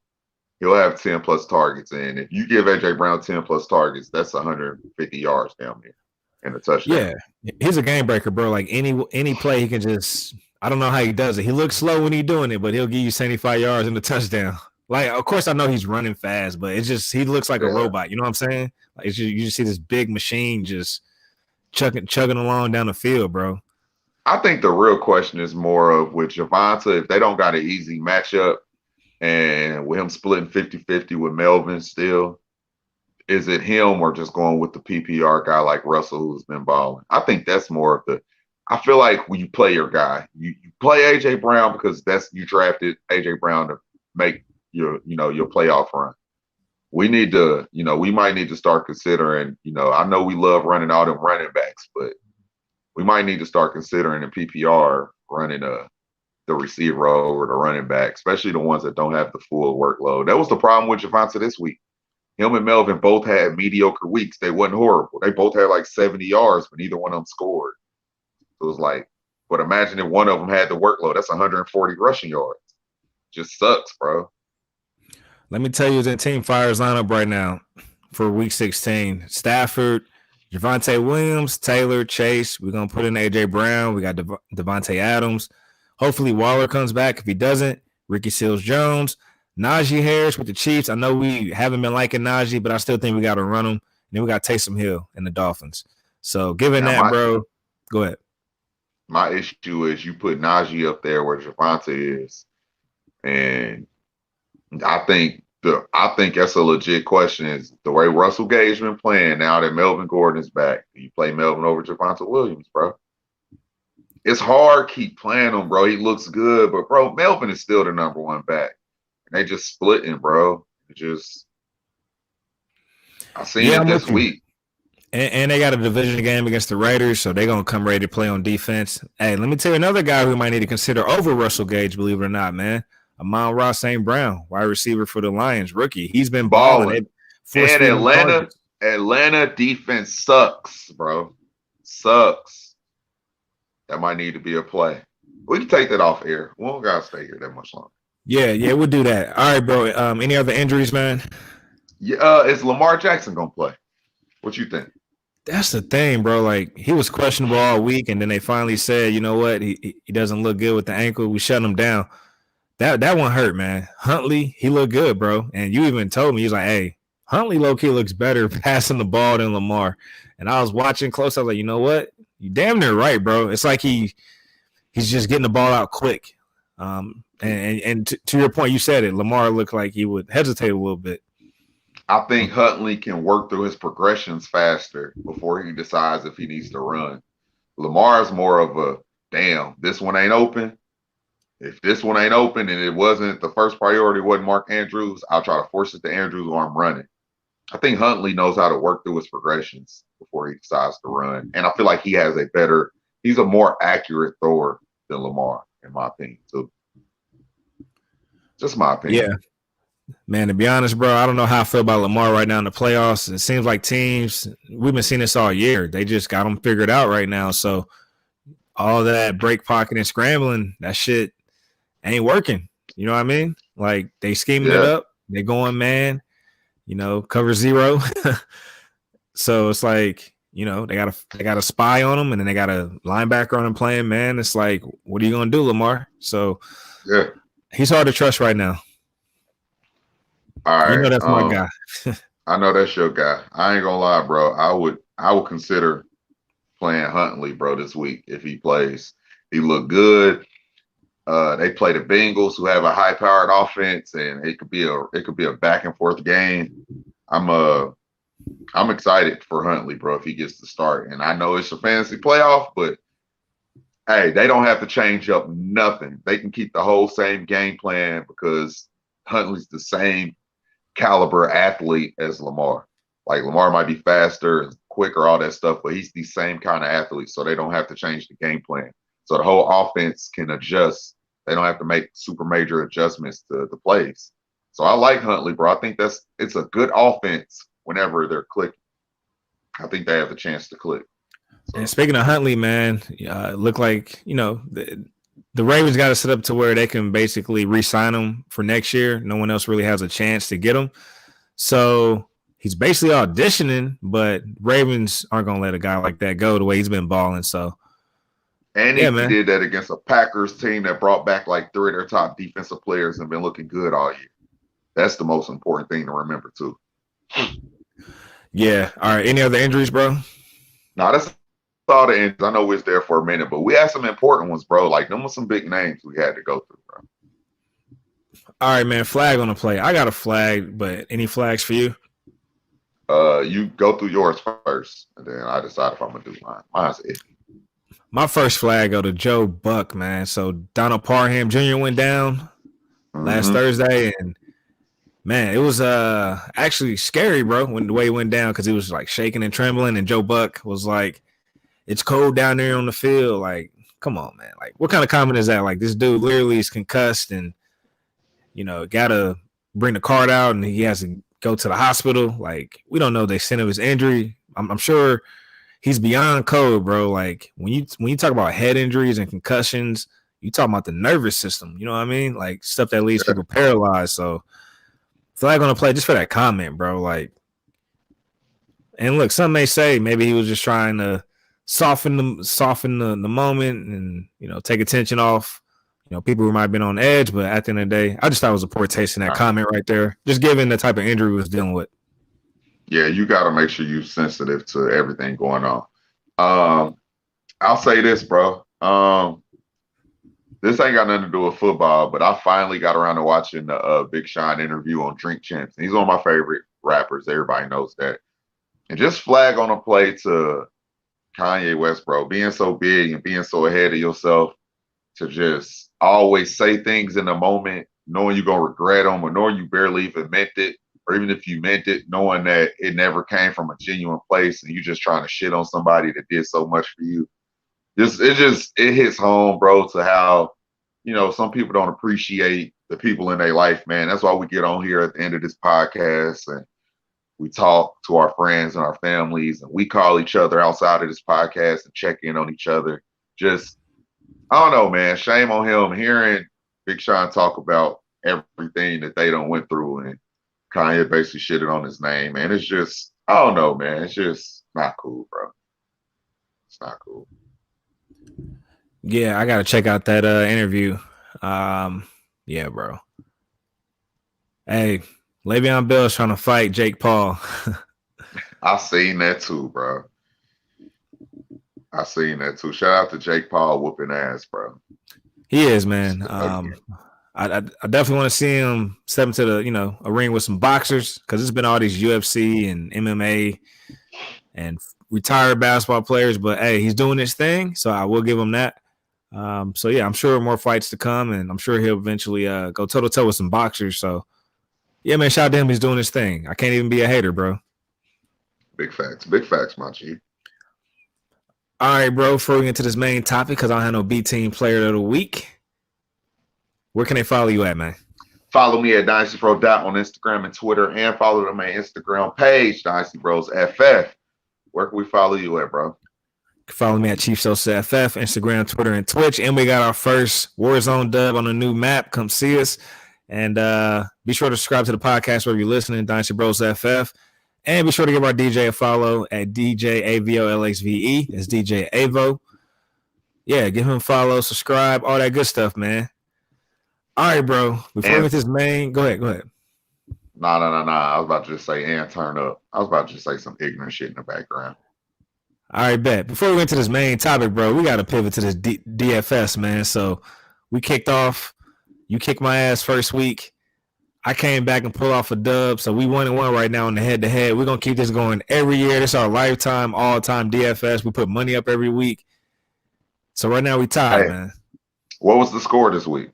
He'll have 10-plus targets. And if you give AJ Brown 10-plus targets, that's 150 yards down there and a touchdown. Yeah, he's a game breaker, bro. Like any play, he can just – I don't know how he does it. He looks slow when he's doing it, but he'll give you 75 yards and a touchdown. Like, of course, I know he's running fast, but it's just he looks like a Yeah. robot. You know what I'm saying? Like, you just see this big machine just chugging along down the field, bro. I think the real question is more of with Javonte, if they don't got an easy matchup and with him splitting 50-50 with Melvin still, is it him or just going with the PPR guy like Russell who's been balling? I think that's more of the I feel like when you play your guy, you play AJ Brown because that's you drafted AJ Brown to make your playoff run. We need to, we might need to start considering, I know we love running all them running backs, but we might need to start considering in PPR running the receiver or the running back, especially the ones that don't have the full workload. That was the problem with Javonte this week. Him and Melvin both had mediocre weeks. They wasn't horrible. They both had like 70 yards, but neither one of them scored. So it was like, but imagine if one of them had the workload. That's 140 rushing yards. Just sucks, bro. Let me tell you the team fires lineup right now for week 16. Stafford, Javonte Williams, Taylor, Chase. We're going to put in A.J. Brown. We got Devontae Adams. Hopefully Waller comes back. If he doesn't, Ricky Seals-Jones. Najee Harris with the Chiefs. I know we haven't been liking Najee, but I still think we got to run him. And then we got Taysom Hill and the Dolphins. So given that, bro, go ahead. My issue is you put Najee up there where Javonte is. And I think that's a legit question is the way Russell Gage been playing now that Melvin Gordon is back. You play Melvin over Javonte Williams, bro. It's hard keep playing him, bro. He looks good, but bro, Melvin is still the number one back. And they just splitting, bro. I seen it this week. And they got a division game against the Raiders, so they're going to come ready to play on defense. Hey, let me tell you another guy who might need to consider over Russell Gage, believe it or not, man. Amon-Ra St. Brown, wide receiver for the Lions, rookie. He's been balling. And Atlanta defense sucks, bro. Sucks. That might need to be a play. We can take that off air. We don't got to stay here that much longer. Yeah, we'll do that. All right, bro. Any other injuries, man? Yeah, is Lamar Jackson going to play? What you think? That's the thing, bro. Like, he was questionable all week, and then they finally said, you know what? He doesn't look good with the ankle. We shut him down. That one hurt, man. Huntley, he looked good, bro. And you even told me, he's like, hey, Huntley low-key looks better passing the ball than Lamar. And I was watching close. I was like, you know what? You damn near right, bro. It's like he's just getting the ball out quick. And to your point, you said it. Lamar looked like he would hesitate a little bit. I think Huntley can work through his progressions faster before he decides if he needs to run. Lamar's more of a, damn, this one ain't open. If this one ain't open and it wasn't the first priority, wasn't Mark Andrews, I'll try to force it to Andrews or I'm running. I think Huntley knows how to work through his progressions before he decides to run. And I feel like he's a more accurate thrower than Lamar, in my opinion, too. Just my opinion. Yeah. Man, to be honest, bro, I don't know how I feel about Lamar right now in the playoffs. It seems like teams, we've been seeing this all year. They just got them figured out right now. So all that break pocket and scrambling, that shit ain't working. You know what I mean? Like, they scheming it up. They going man, cover zero. So it's like, they got a spy on them, and then they got a linebacker on them playing man. It's like, what are you gonna do, Lamar? So he's hard to trust right now. All right. That's my guy. I know that's your guy. I ain't gonna lie, bro. I would consider playing Huntley, bro, this week if he plays. He looked good. They play the Bengals, who have a high-powered offense, and it could be a back and forth game. I'm excited for Huntley, bro, if he gets to start. And I know it's a fantasy playoff, but hey, they don't have to change up nothing. They can keep the whole same game plan because Huntley's the same caliber athlete as Lamar. Like, Lamar might be faster and quicker, all that stuff, but he's the same kind of athlete, so they don't have to change the game plan. So the whole offense can adjust. They don't have to make super major adjustments to the plays. So I like Huntley, bro. I think it's a good offense whenever they're clicking. I think they have the chance to click. So. And speaking of Huntley, man, look like, the Ravens got to set up to where they can basically re-sign him for next year. No one else really has a chance to get him. So he's basically auditioning, but Ravens aren't going to let a guy like that go the way he's been balling. So. And he did that against a Packers team that brought back like 3 of their top defensive players and been looking good all year. That's the most important thing to remember too. Yeah. All right. Any other injuries, bro? Now that's all the injuries. I know we was there for a minute, but we had some important ones, bro. Like them were some big names we had to go through, bro. All right, man. Flag on the play. I got a flag, but any flags for you? You go through yours first, and then I decide if I'm gonna do mine. Mine's it. My first flag go to Joe Buck, man. So Donald Parham Jr. went down last Thursday, and man, it was actually scary, bro, when the way he went down, because he was like shaking and trembling, and Joe Buck was like, "It's cold down there on the field." Like, come on, man. Like, what kind of comment is that? Like, this dude literally is concussed, and gotta bring the card out, and he has to go to the hospital. Like, we don't know the extent of his injury. I'm sure he's beyond code, bro. Like, when you talk about head injuries and concussions, you talk about the nervous system. You know what I mean? Like, stuff that leaves people paralyzed. So, flag on the play just for that comment, bro. Like, and look, some may say maybe he was just trying to soften the moment and take attention off people who might have been on edge. But at the end of the day, I just thought it was a poor taste in that comment right there, just given the type of injury he was dealing with. Yeah, you got to make sure you're sensitive to everything going on. I'll say this, bro. This ain't got nothing to do with football, but I finally got around to watching the Big Sean interview on Drink Champs. He's one of my favorite rappers. Everybody knows that. And just flag on a play to Kanye West, bro, being so big and being so ahead of yourself, to just always say things in the moment, knowing you're going to regret them, or knowing you barely even meant it, or even if you meant it, knowing that it never came from a genuine place and you just trying to shit on somebody that did so much for you. It hits home, bro, to how, some people don't appreciate the people in their life, man. That's why we get on here at the end of this podcast and we talk to our friends and our families, and we call each other outside of this podcast and check in on each other. Just, I don't know, man. Shame on him hearing Big Sean talk about everything that they done went through, and Kanye basically shitted on his name, man. It's just, I don't know, man. It's just not cool, bro. It's not cool. Yeah, I gotta check out that interview. Yeah, bro. Hey, Le'Veon Bell's trying to fight Jake Paul. I seen that too, bro. I seen that too. Shout out to Jake Paul whooping ass, bro. He is, man. I definitely want to see him step into the a ring with some boxers, because it's been all these UFC and MMA and retired basketball players. But hey, he's doing his thing, so I will give him that. So yeah, I'm sure more fights to come, and I'm sure he'll eventually go toe to toe with some boxers. So yeah, man, shout out to him. He's doing his thing. I can't even be a hater, bro. Big facts, my G. All right, bro. Before we get into this main topic, because I don't have no B Team Player of the Week, where can they follow you at, man? Follow me at Dynasty Pro Dot on Instagram and Twitter, and follow them on my Instagram page, Dynasty Bros FF. Where can we follow you at, bro? Follow me at Chief Sosa FF, Instagram, Twitter, and Twitch. And we got our first Warzone dub on a new map. Come see us. And be sure to subscribe to the podcast wherever you're listening, Dynasty Bros FF. And be sure to give our DJ a follow at DJ AVOLXVE. That's DJ Avo. Yeah, give him a follow, subscribe, all that good stuff, man. All right, bro. Before we get this main, go ahead. Nah. I was about to just say, and turn up. I was about to just say some ignorant shit in the background. All right, bet. Before we get into this main topic, bro, we got to pivot to this DFS, man. So we kicked off. You kicked my ass first week. I came back and pulled off a dub. So we 1-1 right now on the head-to-head. We're going to keep this going every year. This is our lifetime, all-time DFS. We put money up every week. So right now we tied, man. What was the score this week?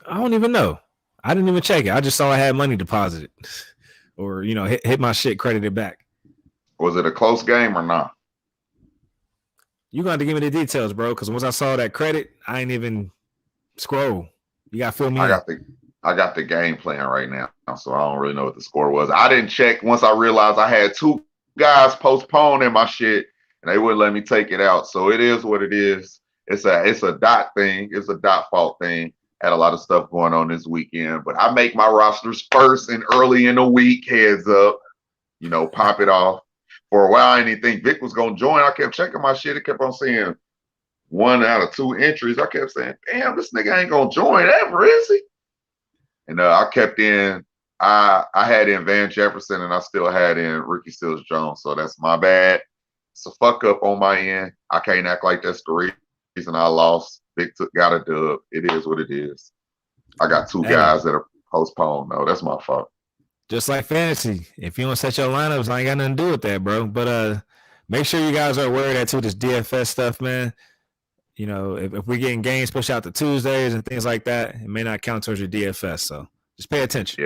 I don't even know. I didn't even check it. I just saw I had money deposited or, hit my shit credited back. Was it a close game or not? You got to give me the details, bro, because once I saw that credit, I ain't even scroll. You got to fill me in. I got the game plan right now, so I don't really know what the score was. I didn't check once I realized I had two guys postponing my shit, and they wouldn't let me take it out. So it is what it is. It's a dot thing. It's a dot fault thing. Had a lot of stuff going on this weekend, but I make my rosters first and early in the week. Heads up, pop it off. For a while, I didn't think Vic was going to join. I kept checking my shit. It kept on saying 1 out of 2 entries. I kept saying, damn, this nigga ain't going to join ever, is he? And I kept in. I had in Van Jefferson, and I still had in Ricky Seals Jones. So that's my bad. It's a fuck up on my end. I can't act like that's the reason I lost. Big Took got a dub. It is what it is. I got two guys that are postponed. No, that's my fault. Just like fantasy. If you don't set your lineups, I ain't got nothing to do with that, bro. But make sure you guys are aware of that too, this DFS stuff, man. You know, if we're getting games pushed out to Tuesdays and things like that, it may not count towards your DFS. So just pay attention.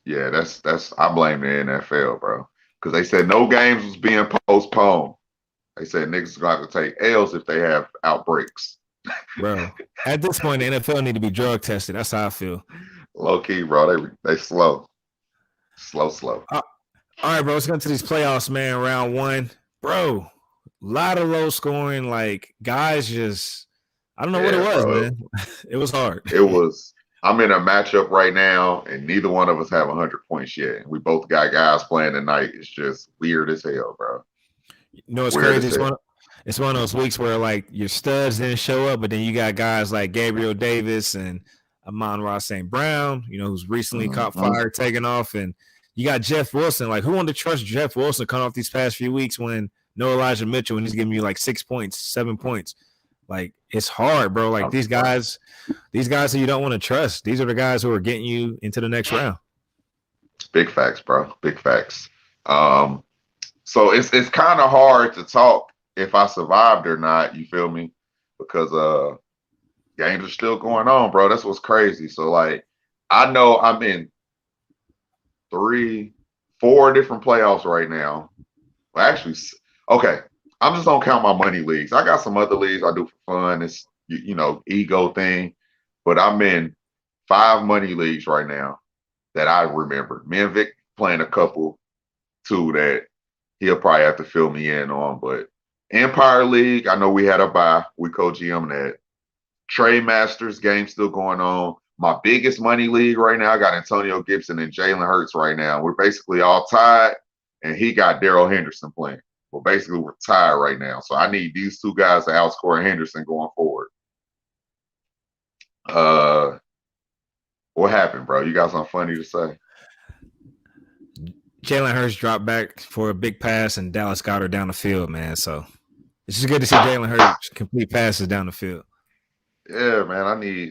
Yeah, that's I blame the NFL, bro. Because they said no games was being postponed. They said niggas gonna have to take L's if they have outbreaks. Bro, at this point, the NFL need to be drug tested. That's how I feel. Low key, bro. They slow. Slow. All right, bro. Let's get into these playoffs, man. Round one. Bro, a lot of low scoring. Like, guys just, I don't know what it was, bro. Man. It was hard. It was. I'm in a matchup right now, and neither one of us have 100 points yet. We both got guys playing tonight. It's just weird as hell, bro. You know, it's crazy. It's one of those weeks where, like, your studs didn't show up, but then you got guys like Gabriel Davis and Amon-Ra St. Brown, you know, who's recently caught fire, taking off. And you got Jeff Wilson. Like, who wanted to trust Jeff Wilson coming off these past few weeks when no Elijah Mitchell and he's giving you like 6 points, 7 points? Like, it's hard, bro. Like, these guys that you don't want to trust, these are the guys who are getting you into the next round. Big facts, bro. Big facts. So it's kind of hard to talk if I survived or not, you feel me? Because games are still going on, bro. That's what's crazy. So, like, I know I'm in 4 different playoffs right now. Well, actually, okay. I'm just gonna count my money leagues. I got some other leagues I do for fun. It's you know, ego thing. But I'm in 5 money leagues right now that I remember. Me and Vic playing a couple too that he'll probably have to fill me in on. But Empire League, I know we had a bye. We co-GM that. Trade Masters game still going on. My biggest money league right now, I got Antonio Gibson and Jalen Hurts right now. We're basically all tied, and he got Darrell Henderson playing. Well, basically, we're tied right now. So I need these 2 guys to outscore Henderson going forward. What happened, bro? You got something funny to say? Jalen Hurts dropped back for a big pass, and Dallas got her down the field, man. So it's just good to see Jalen Hurts complete passes down the field. Yeah, man,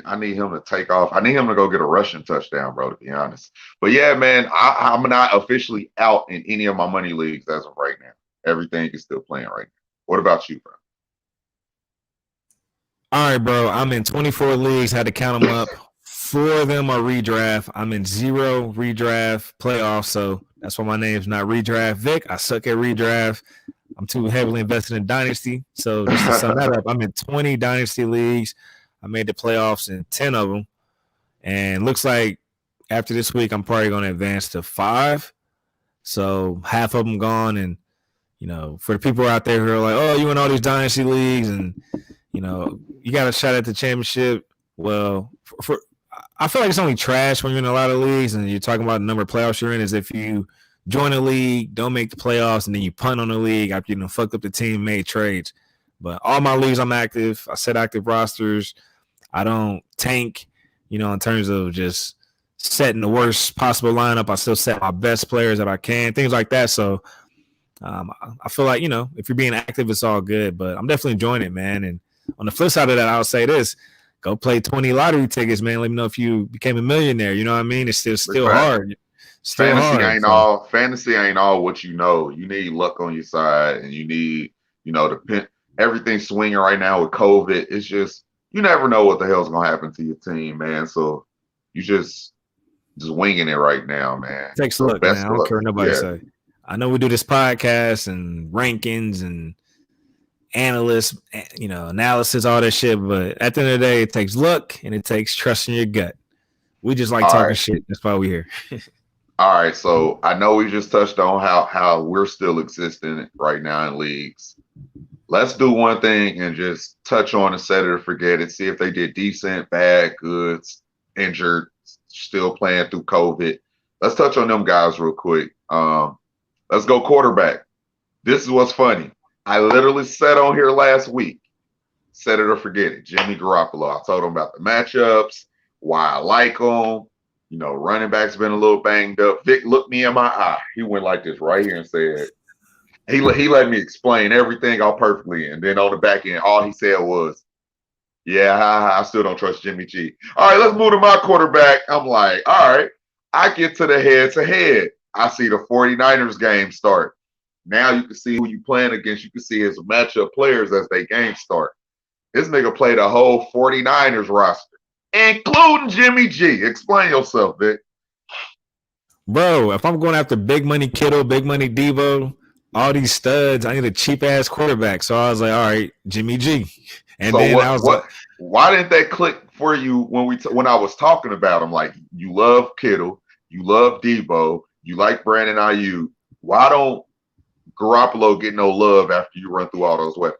I need him to take off. I need him to go get a rushing touchdown, bro, to be honest. But yeah, man, I'm not officially out in any of my money leagues as of right now. Everything is still playing right now. What about you, bro? All right, bro. I'm in 24 leagues. Had to count them up. 4 of them are redraft. I'm in 0 redraft playoffs, so that's why my name's not redraft. Vic, I suck at redraft. I'm too heavily invested in Dynasty. So just to sum that up, I'm in 20 Dynasty leagues. I made the playoffs in 10 of them. And looks like after this week, I'm probably going to advance to 5. So half of them gone. And, you know, for the people out there who are like, oh, you in all these Dynasty leagues and, you know, you got a shot at the championship. Well, I feel like it's only trash when you're in a lot of leagues and you're talking about the number of playoffs you're in is if you join a league, don't make the playoffs, and then you punt on the league after you done fucked up the team, made trades. But all my leagues, I'm active. I set active rosters. I don't tank, you know, in terms of just setting the worst possible lineup. I still set my best players that I can, things like that. So I feel like, you know, if you're being active, it's all good. But I'm definitely enjoying it, man. And on the flip side of that, I'll say this. Go play 20 lottery tickets, man. Let me know if you became a millionaire. You know what I mean? It's still hard. Still Fantasy ain't all what you know. You need luck on your side, and you need, you know, everything swinging right now with COVID. It's just you never know what the hell's gonna happen to your team, man. So you just winging it right now, man. Takes a look, man. I don't care what nobody say. I know we do this podcast and rankings and analysts, you know, analysis, all that shit. But at the end of the day, it takes luck and it takes trust in your gut. We just like talking shit. That's why we're here. All right. So I know we just touched on how we're still existing right now in leagues. Let's do one thing and just touch on and set it or forget it. See if they did decent, bad, good, injured, still playing through COVID. Let's touch on them guys real quick. Let's go quarterback. This is what's funny. I literally said on here last week, set it or forget it, Jimmy Garoppolo. I told him about the matchups, why I like him. Running back's been a little banged up. Vic looked me in my eye. He went like this right here and said, he let me explain everything all perfectly. And then on the back end, all he said was, yeah, I still don't trust Jimmy G. All right, let's move to my quarterback. I'm like, all right. I get to the head-to-head. I see the 49ers game start. Now you can see who you playing against. You can see his matchup players as they game start. This nigga played a whole 49ers roster, including Jimmy G. Explain yourself, Vic. Bro, if I'm going after big money Kittle, big money Devo, all these studs, I need a cheap ass quarterback. So I was like, all right, Jimmy G. And so then I was like, why didn't that click for you when I was talking about him? Like, you love Kittle, you love Devo, you like Brandon Ayuk. Why don't Garoppolo get no love after you run through all those weapons?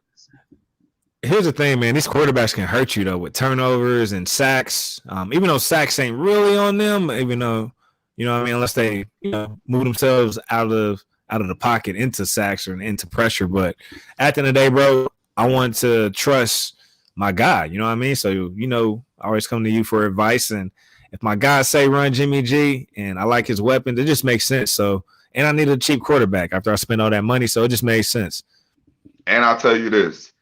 Here's the thing, man. These quarterbacks can hurt you though with turnovers and sacks. Even though sacks ain't really on them, even though what I mean, unless they move themselves out of the pocket into sacks or into pressure. But at the end of the day, bro, I want to trust my guy. You know what I mean? So I always come to you for advice, and if my guy say run Jimmy G and I like his weapons, it just makes sense. So, and I needed a cheap quarterback after I spent all that money, so it just made sense. And I'll tell you this.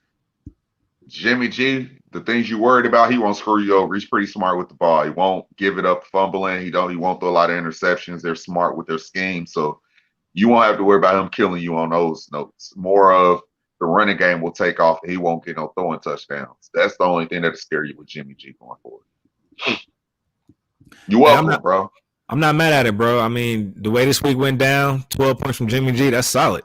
Jimmy G, the things you worried about, he won't screw you over. He's pretty smart with the ball. He won't give it up fumbling. He won't throw a lot of interceptions. They're smart with their scheme. So you won't have to worry about him killing you on those notes. More of the running game will take off. He won't get no throwing touchdowns. That's the only thing that'll scare you with Jimmy G going forward. You're welcome, bro. I'm not mad at it, bro. I mean, the way this week went down, 12 points from Jimmy G, that's solid.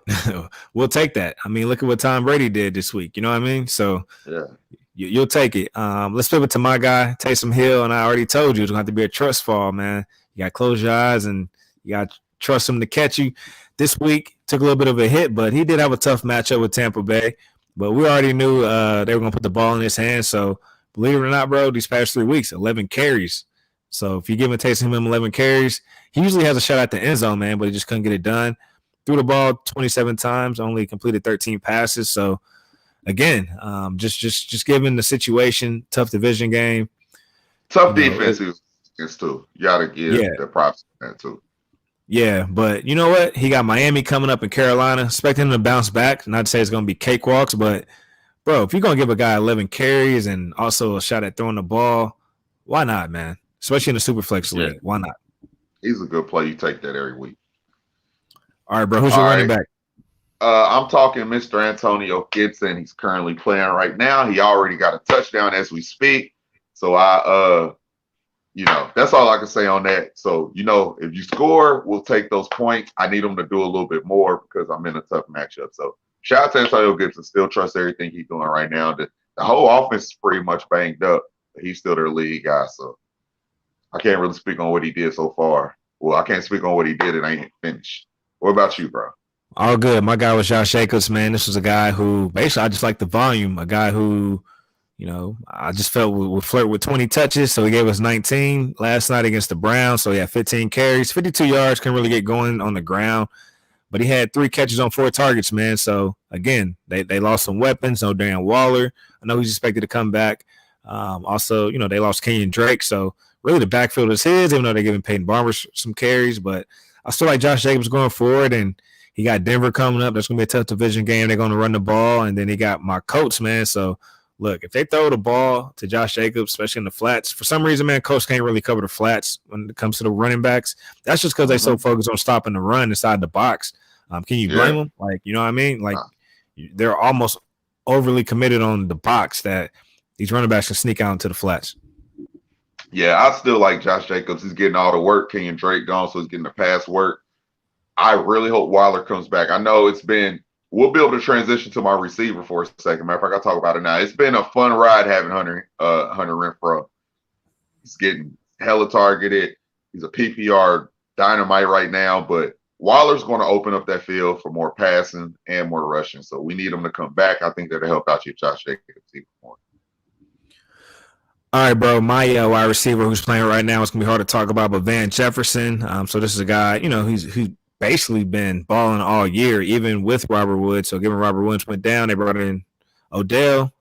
We'll take that. I mean, look at what Tom Brady did this week. You know what I mean? So yeah, you'll take it. Let's pivot to my guy, Taysom Hill. And I already told you it's going to have to be a trust fall, man. You got to close your eyes and you got to trust him to catch you. This week took a little bit of a hit, but he did have a tough matchup with Tampa Bay. But we already knew they were going to put the ball in his hands. So believe it or not, bro, these past 3 weeks, 11 carries. So if you're giving Taysom Hill 11 carries, he usually has a shot at the end zone, man, but he just couldn't get it done. Threw the ball 27 times, only completed 13 passes. So again, just given the situation, tough division game, tough defense too. You gotta give the props to that too. Yeah, but you know what? He got Miami coming up in Carolina. Expecting him to bounce back. Not to say it's going to be cakewalks, but bro, if you're going to give a guy 11 carries and also a shot at throwing the ball, why not, man? Especially in the Superflex league. Yeah. Why not? He's a good play. You take that every week. All right, bro. Who's your running back? I'm talking Mr. Antonio Gibson. He's currently playing right now. He already got a touchdown as we speak. So that's all I can say on that. So, if you score, we'll take those points. I need him to do a little bit more because I'm in a tough matchup. So shout out to Antonio Gibson. Still trust everything he's doing right now. The whole offense is pretty much banged up, but he's still their lead guy. So I can't really speak on what he did so far. Well, I can't speak on what he did. It ain't finished. What about you, bro? All good. My guy was Josh Jacobs, man. This was a guy who basically I just like the volume. A guy who, I just felt would flirt with 20 touches. So he gave us 19 last night against the Browns. So he had 15 carries, 52 yards, couldn't really get going on the ground. But he had 3 catches on 4 targets, man. So again, they lost some weapons. No Darren Waller. I know he's expected to come back. Also, they lost Kenyon Drake. So really the backfield is his, even though they're giving Peyton Barber some carries. But I still like Josh Jacobs going forward, and he got Denver coming up. That's going to be a tough division game. They're going to run the ball, and then he got my Colts, man. So, look, if they throw the ball to Josh Jacobs, especially in the flats, for some reason, man, Colts can't really cover the flats when it comes to the running backs. That's just because they're so focused on stopping the run inside the box. Can you blame them? Like, you know what I mean? Like, they're almost overly committed on the box that these running backs can sneak out into the flats. Yeah, I still like Josh Jacobs. He's getting all the work. Kenyon Drake gone, so he's getting the pass work. I really hope Waller comes back. I know we'll be able to transition to my receiver for a second. Matter of fact, I'll talk about it now. It's been a fun ride having Hunter Renfrow. He's getting hella targeted. He's a PPR dynamite right now, but Waller's going to open up that field for more passing and more rushing. So we need him to come back. I think that'll help out you, Josh Jacobs, even more. All right, bro. My wide receiver who's playing right now is going to be hard to talk about, but Van Jefferson. So this is a guy, he's basically been balling all year, even with Robert Woods. So given Robert Woods went down, they brought in Odell.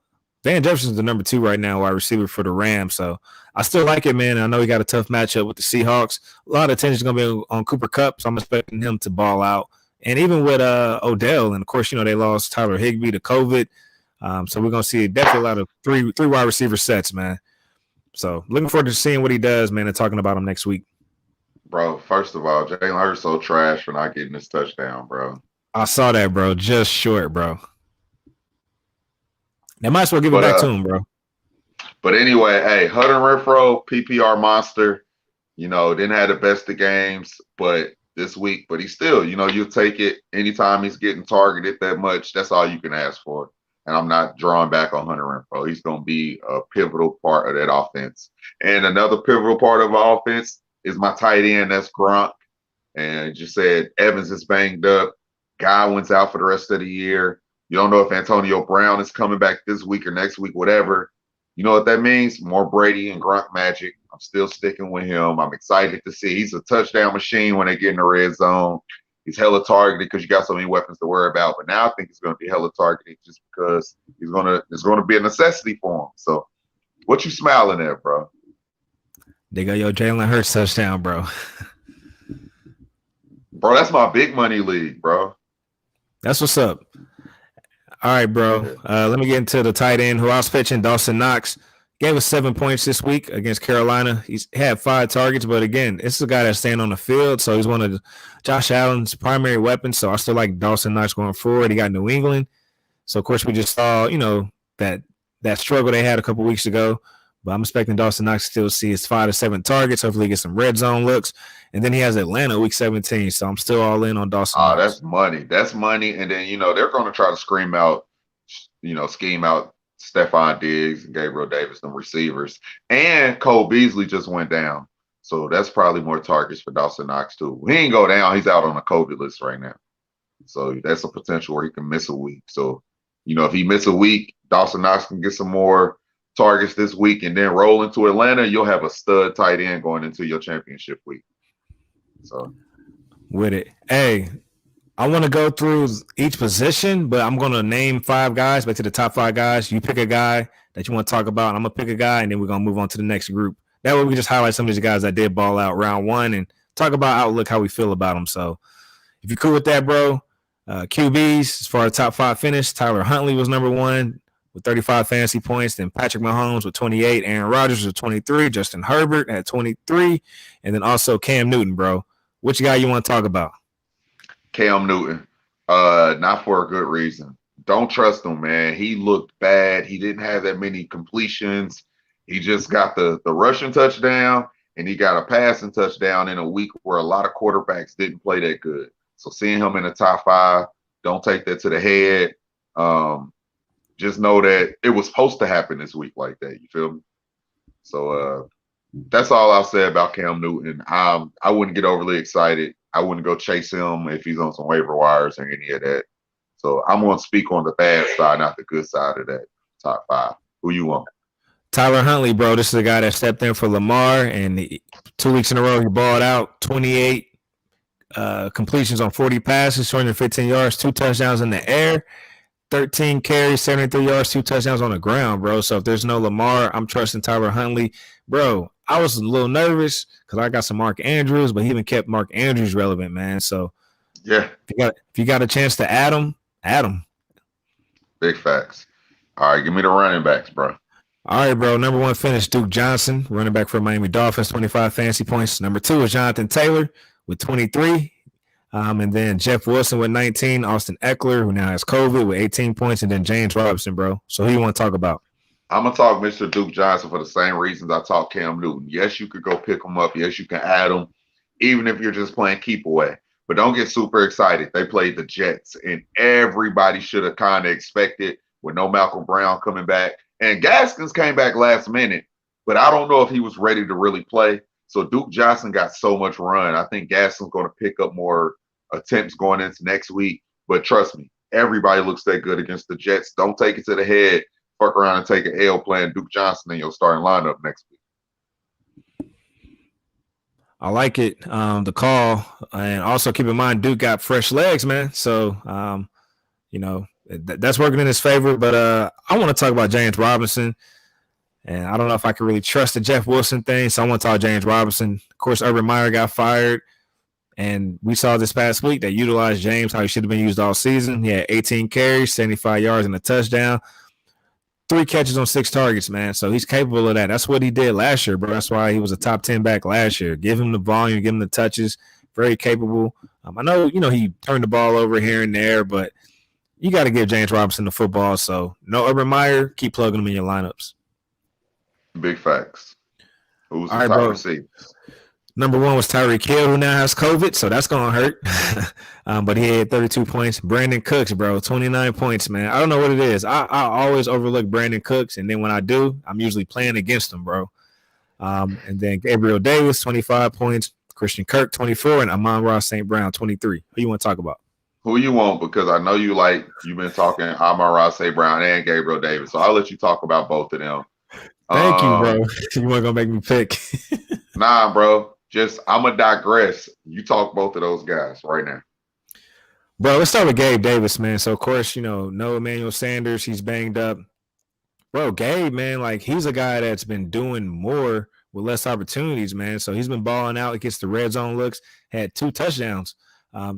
Van Jefferson's the number 2 right now, wide receiver for the Rams. So I still like it, man. I know he got a tough matchup with the Seahawks. A lot of attention is going to be on Cooper Kupp, so I'm expecting him to ball out. And even with Odell, and of course, they lost Tyler Higbee to COVID. So we're going to see definitely a lot of three wide receiver sets, man. So looking forward to seeing what he does, man, and talking about him next week. Bro, first of all, Jalen Hurts so trash for not getting this touchdown, bro. I saw that, bro. Just short, bro. They might as well give it back to him, bro. But anyway, hey, Hunter Renfrow, PPR monster, didn't have the best of games, but this week, but he still, you'll take it anytime he's getting targeted that much. That's all you can ask for. And I'm not drawing back on Hunter Renfrow. He's going to be a pivotal part of that offense. And another pivotal part of our offense is my tight end. That's Gronk. And just said Evans is banged up. Godwin's out for the rest of the year. You don't know if Antonio Brown is coming back this week or next week, whatever. You know what that means? More Brady and Gronk magic. I'm still sticking with him. I'm excited to see. He's a touchdown machine when they get in the red zone. He's hella targeted because you got so many weapons to worry about. But now I think he's going to be hella targeted just because it's going to be a necessity for him. So what you smiling at, bro? They go, Jalen Hurts touchdown, bro. Bro, that's my big money league, bro. That's what's up. All right, bro. Let me get into the tight end who I was pitching. Dawson Knox gave us 7 points this week against Carolina. He's had 5 targets, but again, this is a guy that's staying on the field, so he's one of Josh Allen's primary weapons. So I still like Dawson Knox going forward. He got New England, so of course we just saw that struggle they had a couple weeks ago. But I'm expecting Dawson Knox to still see his 5 to 7 targets. Hopefully, get some red zone looks, and then he has Atlanta week 17. So I'm still all in on Dawson. Oh, that's money. That's money. And then they're going to try to scheme out Stephon Diggs and Gabriel Davis, them receivers, and Cole Beasley just went down. So that's probably more targets for Dawson Knox too. He ain't go down. He's out on the COVID list right now. So that's a potential where he can miss a week. So if he miss a week, Dawson Knox can get some more targets this week and then roll into Atlanta. You'll have a stud tight end going into your championship week. So with it. Hey, I want to go through each position, but I'm going to name 5 guys, back to the top 5 guys. You pick a guy that you want to talk about, and I'm going to pick a guy, and then we're going to move on to the next group. That way we can just highlight some of these guys that did ball out round 1 and talk about outlook, how we feel about them. So if you're cool with that, bro, QBs, as far as top 5 finish, Tyler Huntley was number 1 with 35 fantasy points, then Patrick Mahomes with 28, Aaron Rodgers with 23, Justin Herbert at 23, and then also Cam Newton, bro. Which guy you want to talk about? Cam Newton, not for a good reason. Don't trust him, man. He looked bad. He didn't have that many completions. He just got the rushing touchdown, and he got a passing touchdown in a week where a lot of quarterbacks didn't play that good. So seeing him in the top 5, don't take that to the head. Just know that it was supposed to happen this week like that. You feel me? So that's all I'll say about Cam Newton. I wouldn't get overly excited. I wouldn't go chase him if he's on some waiver wires or any of that. So I'm going to speak on the bad side, not the good side of that top 5. Who you want? Tyler Huntley, bro. This is a guy that stepped in for Lamar, and 2 weeks in a row he balled out. 28 completions on 40 passes, 215 yards, 2 touchdowns in the air. 13 carries, 73 yards, 2 touchdowns on the ground, bro. So if there's no Lamar, I'm trusting Tyler Huntley. Bro, I was a little nervous because I got some Mark Andrews, but he even kept Mark Andrews relevant, man. So yeah, if you got a chance to add him, add him. Big facts. All right, give me the running backs, bro. All right, bro. Number 1 finish, Duke Johnson, running back for Miami Dolphins, 25 fantasy points. Number 2 is Jonathan Taylor with 23. And then Jeff Wilson with 19, Austin Eckler, who now has COVID, with 18 points, and then James Robinson, bro. So who you want to talk about? I'm going to talk Mr. Duke Johnson for the same reasons I talk Cam Newton. Yes, you could go pick him up. Yes, you can add him, even if you're just playing keep away. But don't get super excited. They played the Jets, and everybody should have kind of expected with no Malcolm Brown coming back. And Gaskins came back last minute, but I don't know if he was ready to really play. So Duke Johnson got so much run. I think Gaskins going to pick up more attempts going into next week. But trust me, everybody looks that good against the Jets. Don't take it to the head. Fuck around and take an L playing Duke Johnson in your starting lineup next week. I like it, the call. And also keep in mind, Duke got fresh legs, man. So, that's working in his favor. But I want to talk about James Robinson. And I don't know if I can really trust the Jeff Wilson thing. So I want to talk James Robinson. Of course, Urban Meyer got fired. And we saw this past week that utilized James how he should have been used all season. He had 18 carries, 75 yards, and a touchdown. 3 catches on 6 targets, man. So he's capable of that. That's what he did last year, bro. That's why he was a top 10 back last year. Give him the volume, give him the touches. Very capable. I know, he turned the ball over here and there, but you got to give James Robinson the football. So no Urban Meyer, keep plugging him in your lineups. Big facts. Who's the All right, top bro. receiver? Number 1 was Tyreek Hill, who now has COVID, so that's going to hurt. But he had 32 points. Brandon Cooks, bro, 29 points, man. I don't know what it is. I always overlook Brandon Cooks, and then when I do, I'm usually playing against him, bro. And then Gabriel Davis, 25 points. Christian Kirk, 24, and Amon-Ra St. Brown, 23. Who you want to talk about? Who you want? Because I know you've been talking Amon-Ra St. Brown and Gabriel Davis, so I'll let you talk about both of them. Thank you, bro. You weren't going to make me pick. Nah, bro. I'm going to digress. You talk both of those guys right now. Bro, let's start with Gabe Davis, man. So, of course, no Emmanuel Sanders. He's banged up. Bro, Gabe, man, he's a guy that's been doing more with less opportunities, man. So he's been balling out. He gets the red zone looks, had 2 touchdowns.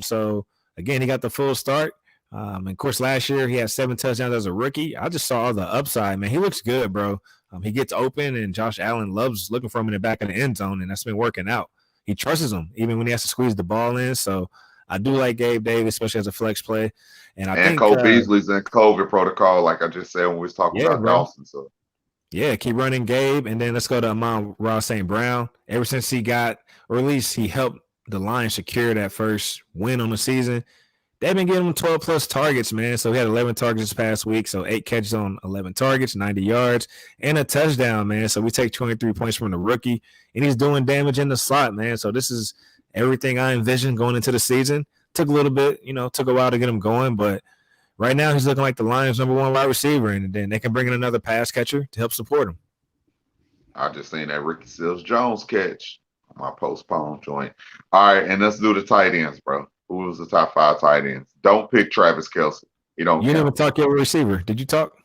So, again, he got the full start. And, of course, last year he had 7 touchdowns as a rookie. I just saw all the upside, man. He looks good, bro. He gets open, and Josh Allen loves looking for him in the back of the end zone, and that's been working out. He trusts him, even when he has to squeeze the ball in. So I do like Gabe Davis, especially as a flex play. And I think Cole Beasley's in COVID protocol, like I just said when we was talking about Dawson. So yeah, keep running Gabe, and then let's go to Amon-Ra St. Brown. Ever since he got, or at least he helped the Lions secure that first win on the season, they've been getting him 12-plus targets, man. So he had 11 targets this past week, so 8 catches on 11 targets, 90 yards, and a touchdown, man. So we take 23 points from the rookie, and he's doing damage in the slot, man. So this is everything I envisioned going into the season. Took a little bit, took a while to get him going, but right now he's looking like the Lions' number 1 wide receiver, and then they can bring in another pass catcher to help support him. I just seen that Ricky Seals-Jones catch on my postponed joint. All right, and let's do the tight ends, bro. Who was the top 5 tight ends? Don't pick Travis Kelce. You didn't even talk your receiver. Did you talk?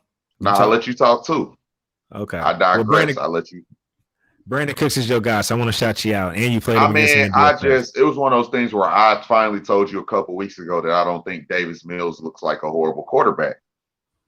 I'll let you talk too. Okay. I digress. I'll let you. Brandon Cooks is your guy, so I want to shout you out. And you played. It was one of those things where I finally told you a couple weeks ago that I don't think Davis Mills looks like a horrible quarterback.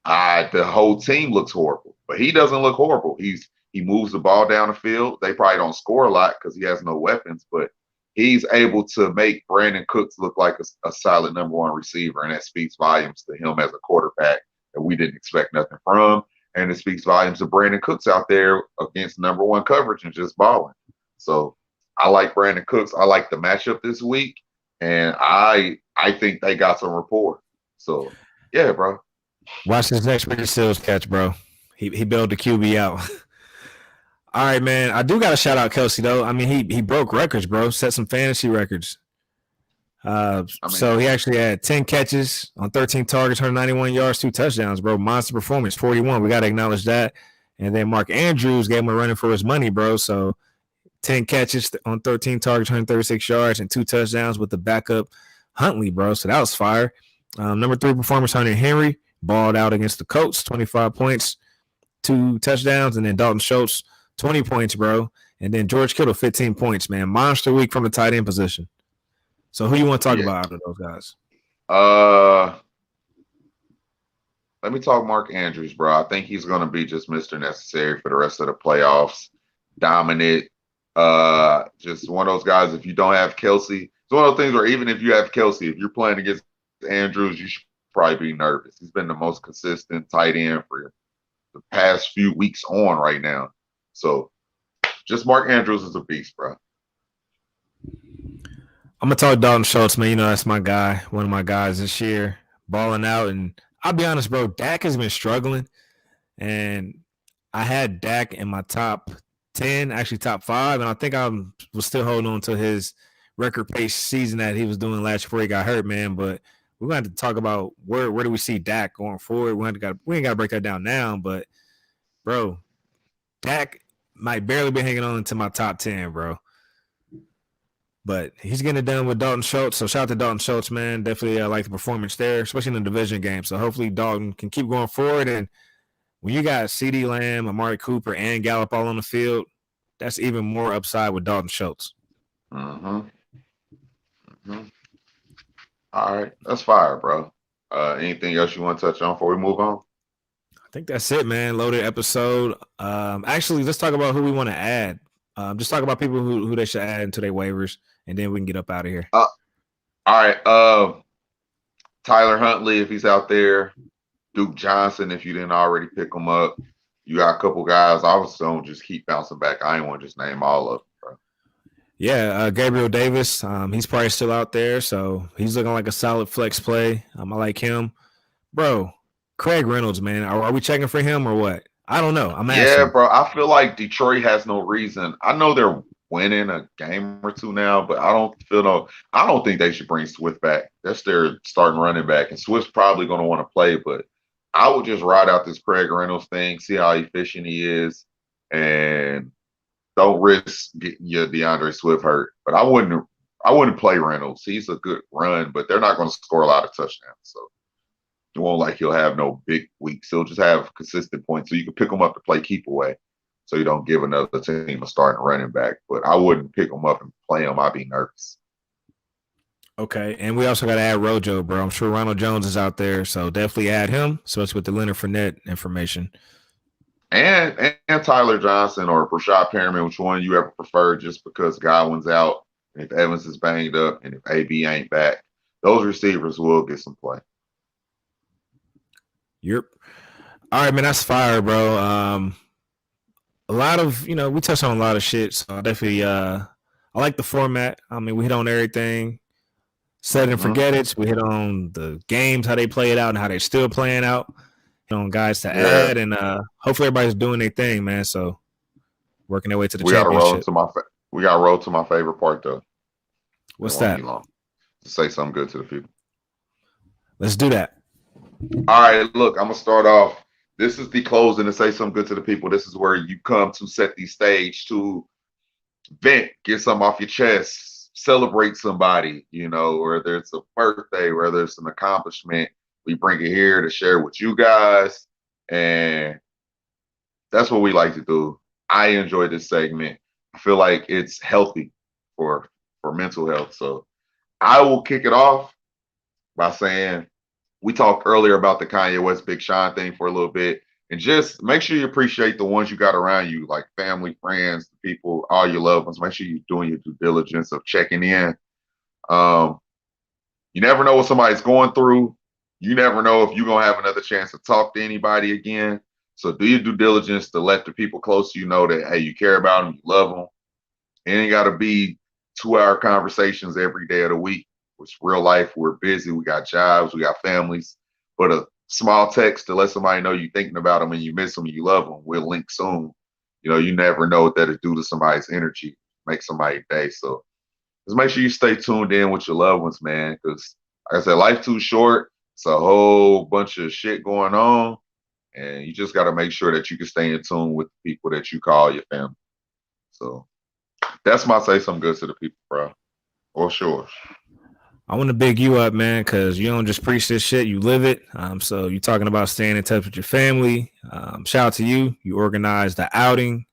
The whole team looks horrible, but he doesn't look horrible. He moves the ball down the field. They probably don't score a lot because he has no weapons, but he's able to make Brandon Cooks look like a solid number 1 receiver, and that speaks volumes to him as a quarterback that we didn't expect nothing from. And it speaks volumes to Brandon Cooks out there against number 1 coverage and just balling. So I like Brandon Cooks. I like the matchup this week, and I think they got some rapport. So, yeah, bro. Watch this next Ricky Seals catch, bro. He bailed the QB out. All right, man. I do got to shout out Kelce, though. I mean, he broke records, bro. Set some fantasy records. So he actually had 10 catches on 13 targets, 191 yards, 2 touchdowns, bro. Monster performance, 41. We got to acknowledge that. And then Mark Andrews gave him a running for his money, bro. So 10 catches on 13 targets, 136 yards, and 2 touchdowns with the backup Huntley, bro. So that was fire. Number 3 performance, Hunter Henry, balled out against the Colts, 25 points, 2 touchdowns. And then Dalton Schultz, 20 points, bro. And then George Kittle, 15 points, man. Monster week from the tight end position. So who you want to talk about out of those guys? Let me talk Mark Andrews, bro. I think he's going to be just Mr. Necessary for the rest of the playoffs. Dominant. Just one of those guys, if you don't have Kelce, it's one of those things where even if you have Kelce, if you're playing against Andrews, you should probably be nervous. He's been the most consistent tight end for the past few weeks on right now. So just Mark Andrews is a beast, bro. I'm going to talk Dalton Schultz, man. That's my guy, one of my guys this year, balling out. And I'll be honest, bro, Dak has been struggling. And I had Dak in my top 10, actually top 5. And I think I was still holding on to his record pace season that he was doing last year before he got hurt, man. But we're going to have to talk about where do we see Dak going forward. We ain't got to break that down now. But, bro, Dak might barely be hanging on to my top 10, bro. But he's getting it done with Dalton Schultz. So shout out to Dalton Schultz, man. Definitely like the performance there, especially in the division game. So hopefully Dalton can keep going forward. And when you got CeeDee Lamb, Amari Cooper, and Gallup all on the field, that's even more upside with Dalton Schultz. Mm-hmm. Mm-hmm. All right. That's fire, bro. Anything else you want to touch on before we move on? I think that's it, man. Loaded episode. Actually, let's talk about who we want to add. Just talk about people who they should add into their waivers, and then we can get up out of here. All right. Tyler Huntley, if he's out there. Duke Johnson, if you didn't already pick him up. You got a couple guys. I was don't just keep bouncing back. I ain't want to just name all of them, bro. Yeah, Gabriel Davis. He's probably still out there, so he's looking like a solid flex play. I like him, bro. Craig Reynolds, man. Are we checking for him or what? I don't know. I'm asking. Yeah, bro. I feel like Detroit has no reason. I know they're winning a game or two now, but I don't think they should bring Swift back. That's their starting running back, and Swift's probably going to want to play, but I would just ride out this Craig Reynolds thing, see how efficient he is, and don't risk getting your DeAndre Swift hurt. But I wouldn't play Reynolds. He's a good run, but they're not going to score a lot of touchdowns. So it won't like he'll have no big weeks. He'll just have consistent points. So you can pick him up to play keep away. So you don't give another team a starting running back. But I wouldn't pick him up and play him. I'd be nervous. Okay, and we also got to add Rojo, bro. I'm sure Ronald Jones is out there, so definitely add him, especially with the Leonard Fournette information. And Tyler Johnson or Rashad Perriman, which one you ever prefer, just because Godwin's out, and if Evans is banged up, and if AB ain't back, those receivers will get some play. Yep. All right, man, that's fire, bro. A lot of, we touched on a lot of shit, so I definitely I like the format. I mean, we hit on everything. Set it and forget it. We hit on the games, how they play it out, and how they're still playing out. Hit on guys to add, and hopefully everybody's doing their thing, man. So working their way to the championship. We got to roll to my favorite part, though. What's that? To say something good to the people. Let's do that. All right, look, I'm gonna start off. This is the closing to say something good to the people. This is where you come to set the stage to vent, get something off your chest. Celebrate somebody, whether it's a birthday, whether it's an accomplishment. We bring it here to share with you guys, and that's what we like to do. I enjoy this segment. I feel like it's healthy for mental health. So I will kick it off by saying we talked earlier about the Kanye West Big Sean thing for a little bit, and just make sure you appreciate the ones you got around you, like family, friends, the people, all your loved ones. Make sure you're doing your due diligence of checking in. You never know what somebody's going through. You never know if you're going to have another chance to talk to anybody again. So do your due diligence to let the people close to you know that, hey, you care about them, you love them. It ain't got to be 2-hour conversations every day of the week. It's real life. We're busy. We got jobs. We got families. But a small text to let somebody know you're thinking about them and you miss them and you love them. We'll link soon. You never know what that'll do to somebody's energy, make somebody's day. So just make sure you stay tuned in with your loved ones, man, because like I said, life's too short. It's a whole bunch of shit going on, and you just got to make sure that you can stay in tune with the people that you call your family. So that's my say something good to the people, bro. Or sure. I want to big you up, man, because you don't just preach this shit, you live it. So you're talking about staying in touch with your family. Shout out to you. You organized the outing.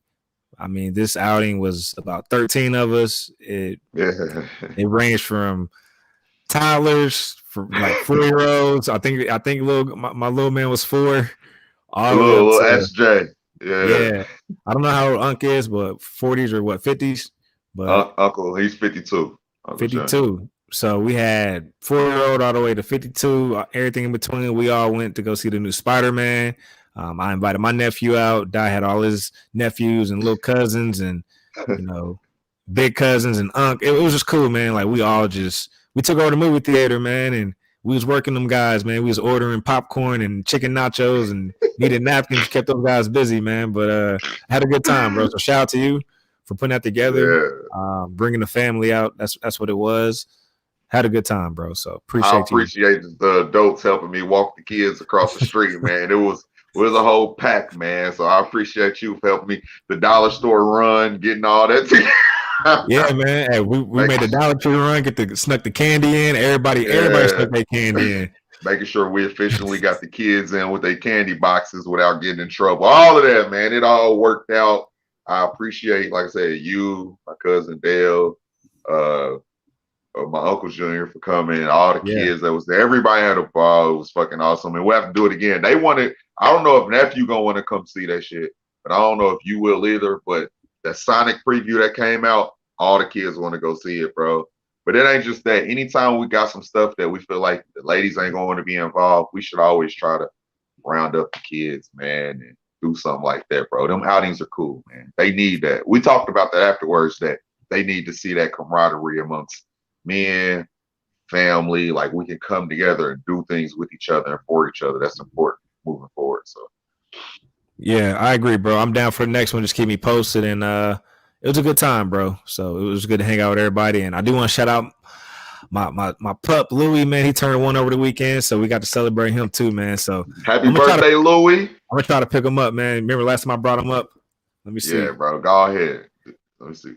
I mean, this outing was about 13 of us. It ranged from toddlers, for like 4-year-olds. I think my little man was 4. All little SJ. Yeah. I don't know how old Unc is, but 40s or what, 50s? But Uncle, he's 52. 52. So we had 4-year-old all the way to 52, everything in between. We all went to go see the new Spider-Man. I invited my nephew out. Di had all his nephews and little cousins and, big cousins and Unc. It was just cool, man. Like we took over the movie theater, man, and we was working them guys, man. We was ordering popcorn and chicken nachos and needed napkins, kept those guys busy, man. But I had a good time, bro. So shout out to you for putting that together, bringing the family out. That's what it was. Had a good time, bro. So appreciate the adults helping me walk the kids across the street, man. It was a whole pack, man. So I appreciate you for helping me. The dollar store run, getting all that together. Yeah, man. Hey, we Make, made the Dollar Tree run, snuck the candy in. Everybody yeah, snuck their candy in. making sure we efficiently got the kids in with their candy boxes without getting in trouble. All of that, man. It all worked out. I appreciate, like I said, you, my cousin Dale, uh, my Uncle Junior for coming, all the Yeah. kids that was there. Everybody had a ball. It was fucking awesome. And we'll have to do it again. They wanted, I don't know if nephew gonna want to come see that shit, but I don't know if you will either. But that Sonic preview that came out, all the kids want to go see it, bro. But it ain't just that. Anytime we got some stuff that we feel like the ladies ain't going to be involved, we should always try to round up the kids, man, and do something like that, bro. Them outings are cool, man. They need that. We talked about that afterwards, that they need to see that camaraderie amongst men, family. Like we can come together and do things with each other and for each other. That's important moving forward. So Yeah, I agree, bro. I'm down for the next one. Just keep me posted. And it was a good time, bro. So it was good to hang out with everybody. And I do want to shout out my pup Louis, man. He turned 1 over the weekend, so we got to celebrate him too, man. So happy birthday, Louis. I'm gonna try to pick him up, man. Remember last time I brought him up? Let me see. Yeah, bro. Go ahead. Let me see.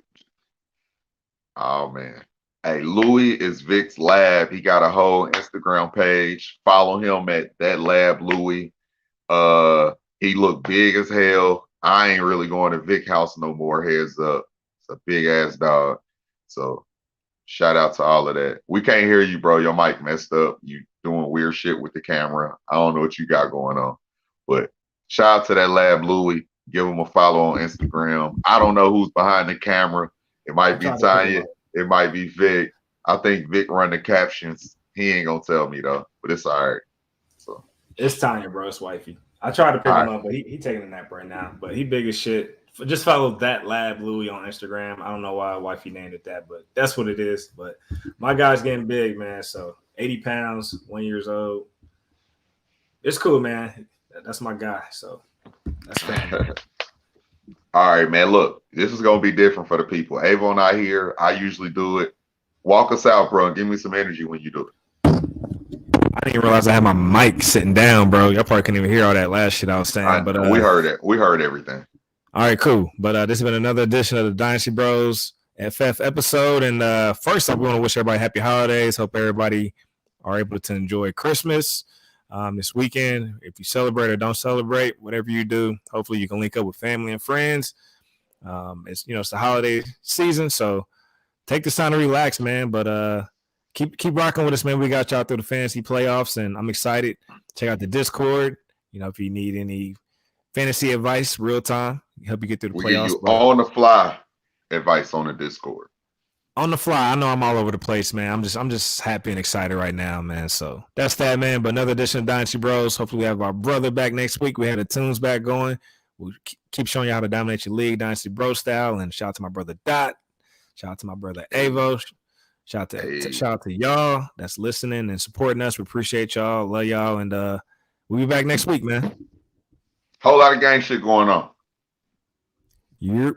Oh man. Hey, Louis is Vic's Lab. He got a whole Instagram page. Follow him at that Lab Louis. He looked big as hell. I ain't really going to Vic house no more. Heads up. It's a big ass dog. So shout out to all of that. We can't hear you, bro. Your mic messed up. You doing weird shit with the camera. I don't know what you got going on. But shout out to that Lab Louis. Give him a follow on Instagram. I don't know who's behind the camera. It might be Tanya. It might be Vic. I think Vic run the captions. He ain't gonna tell me though, but it's all right. So it's Tanya, bro. It's wifey. I tried to pick him up, but he taking a nap right now. But he big as shit. Just follow that Lab Louis on Instagram. I don't know why wifey named it that, but that's what it is. But my guy's getting big, man. So 80 pounds, 1 year old. It's cool, man. That's my guy. So that's family. All right, man. Look, this is gonna be different for the people. Ava and I here. I usually do it. Walk us out, bro, and give me some energy when you do it. I didn't even realize I had my mic sitting down, bro. Y'all probably couldn't even hear all that last shit I was saying. But we heard it. We heard everything. All right, cool. But this has been another edition of the Dynasty Bros FF episode. And first off, we want to wish everybody happy holidays. Hope everybody are able to enjoy Christmas this weekend. If you celebrate or don't celebrate, whatever you do, hopefully you can link up with family and friends. It's it's the holiday season, so take this time to relax, man. But keep rocking with us, man. We got y'all through the fantasy playoffs, and I'm excited. Check out the Discord. If you need any fantasy advice, real time, help you get through the playoffs. Give you on the fly advice on the Discord. On the fly, I know I'm all over the place, man. I'm just happy and excited right now, man. So that's that, man. But another edition of Dynasty Bros. Hopefully we have our brother back next week. We had the tunes back going. We'll keep showing you how to dominate your league, Dynasty Bro style. And shout out to my brother Dot. Shout out to my brother Avo. Shout out to y'all that's listening and supporting us. We appreciate y'all. Love y'all. And we'll be back next week, man. Whole lot of gang shit going on. Yep.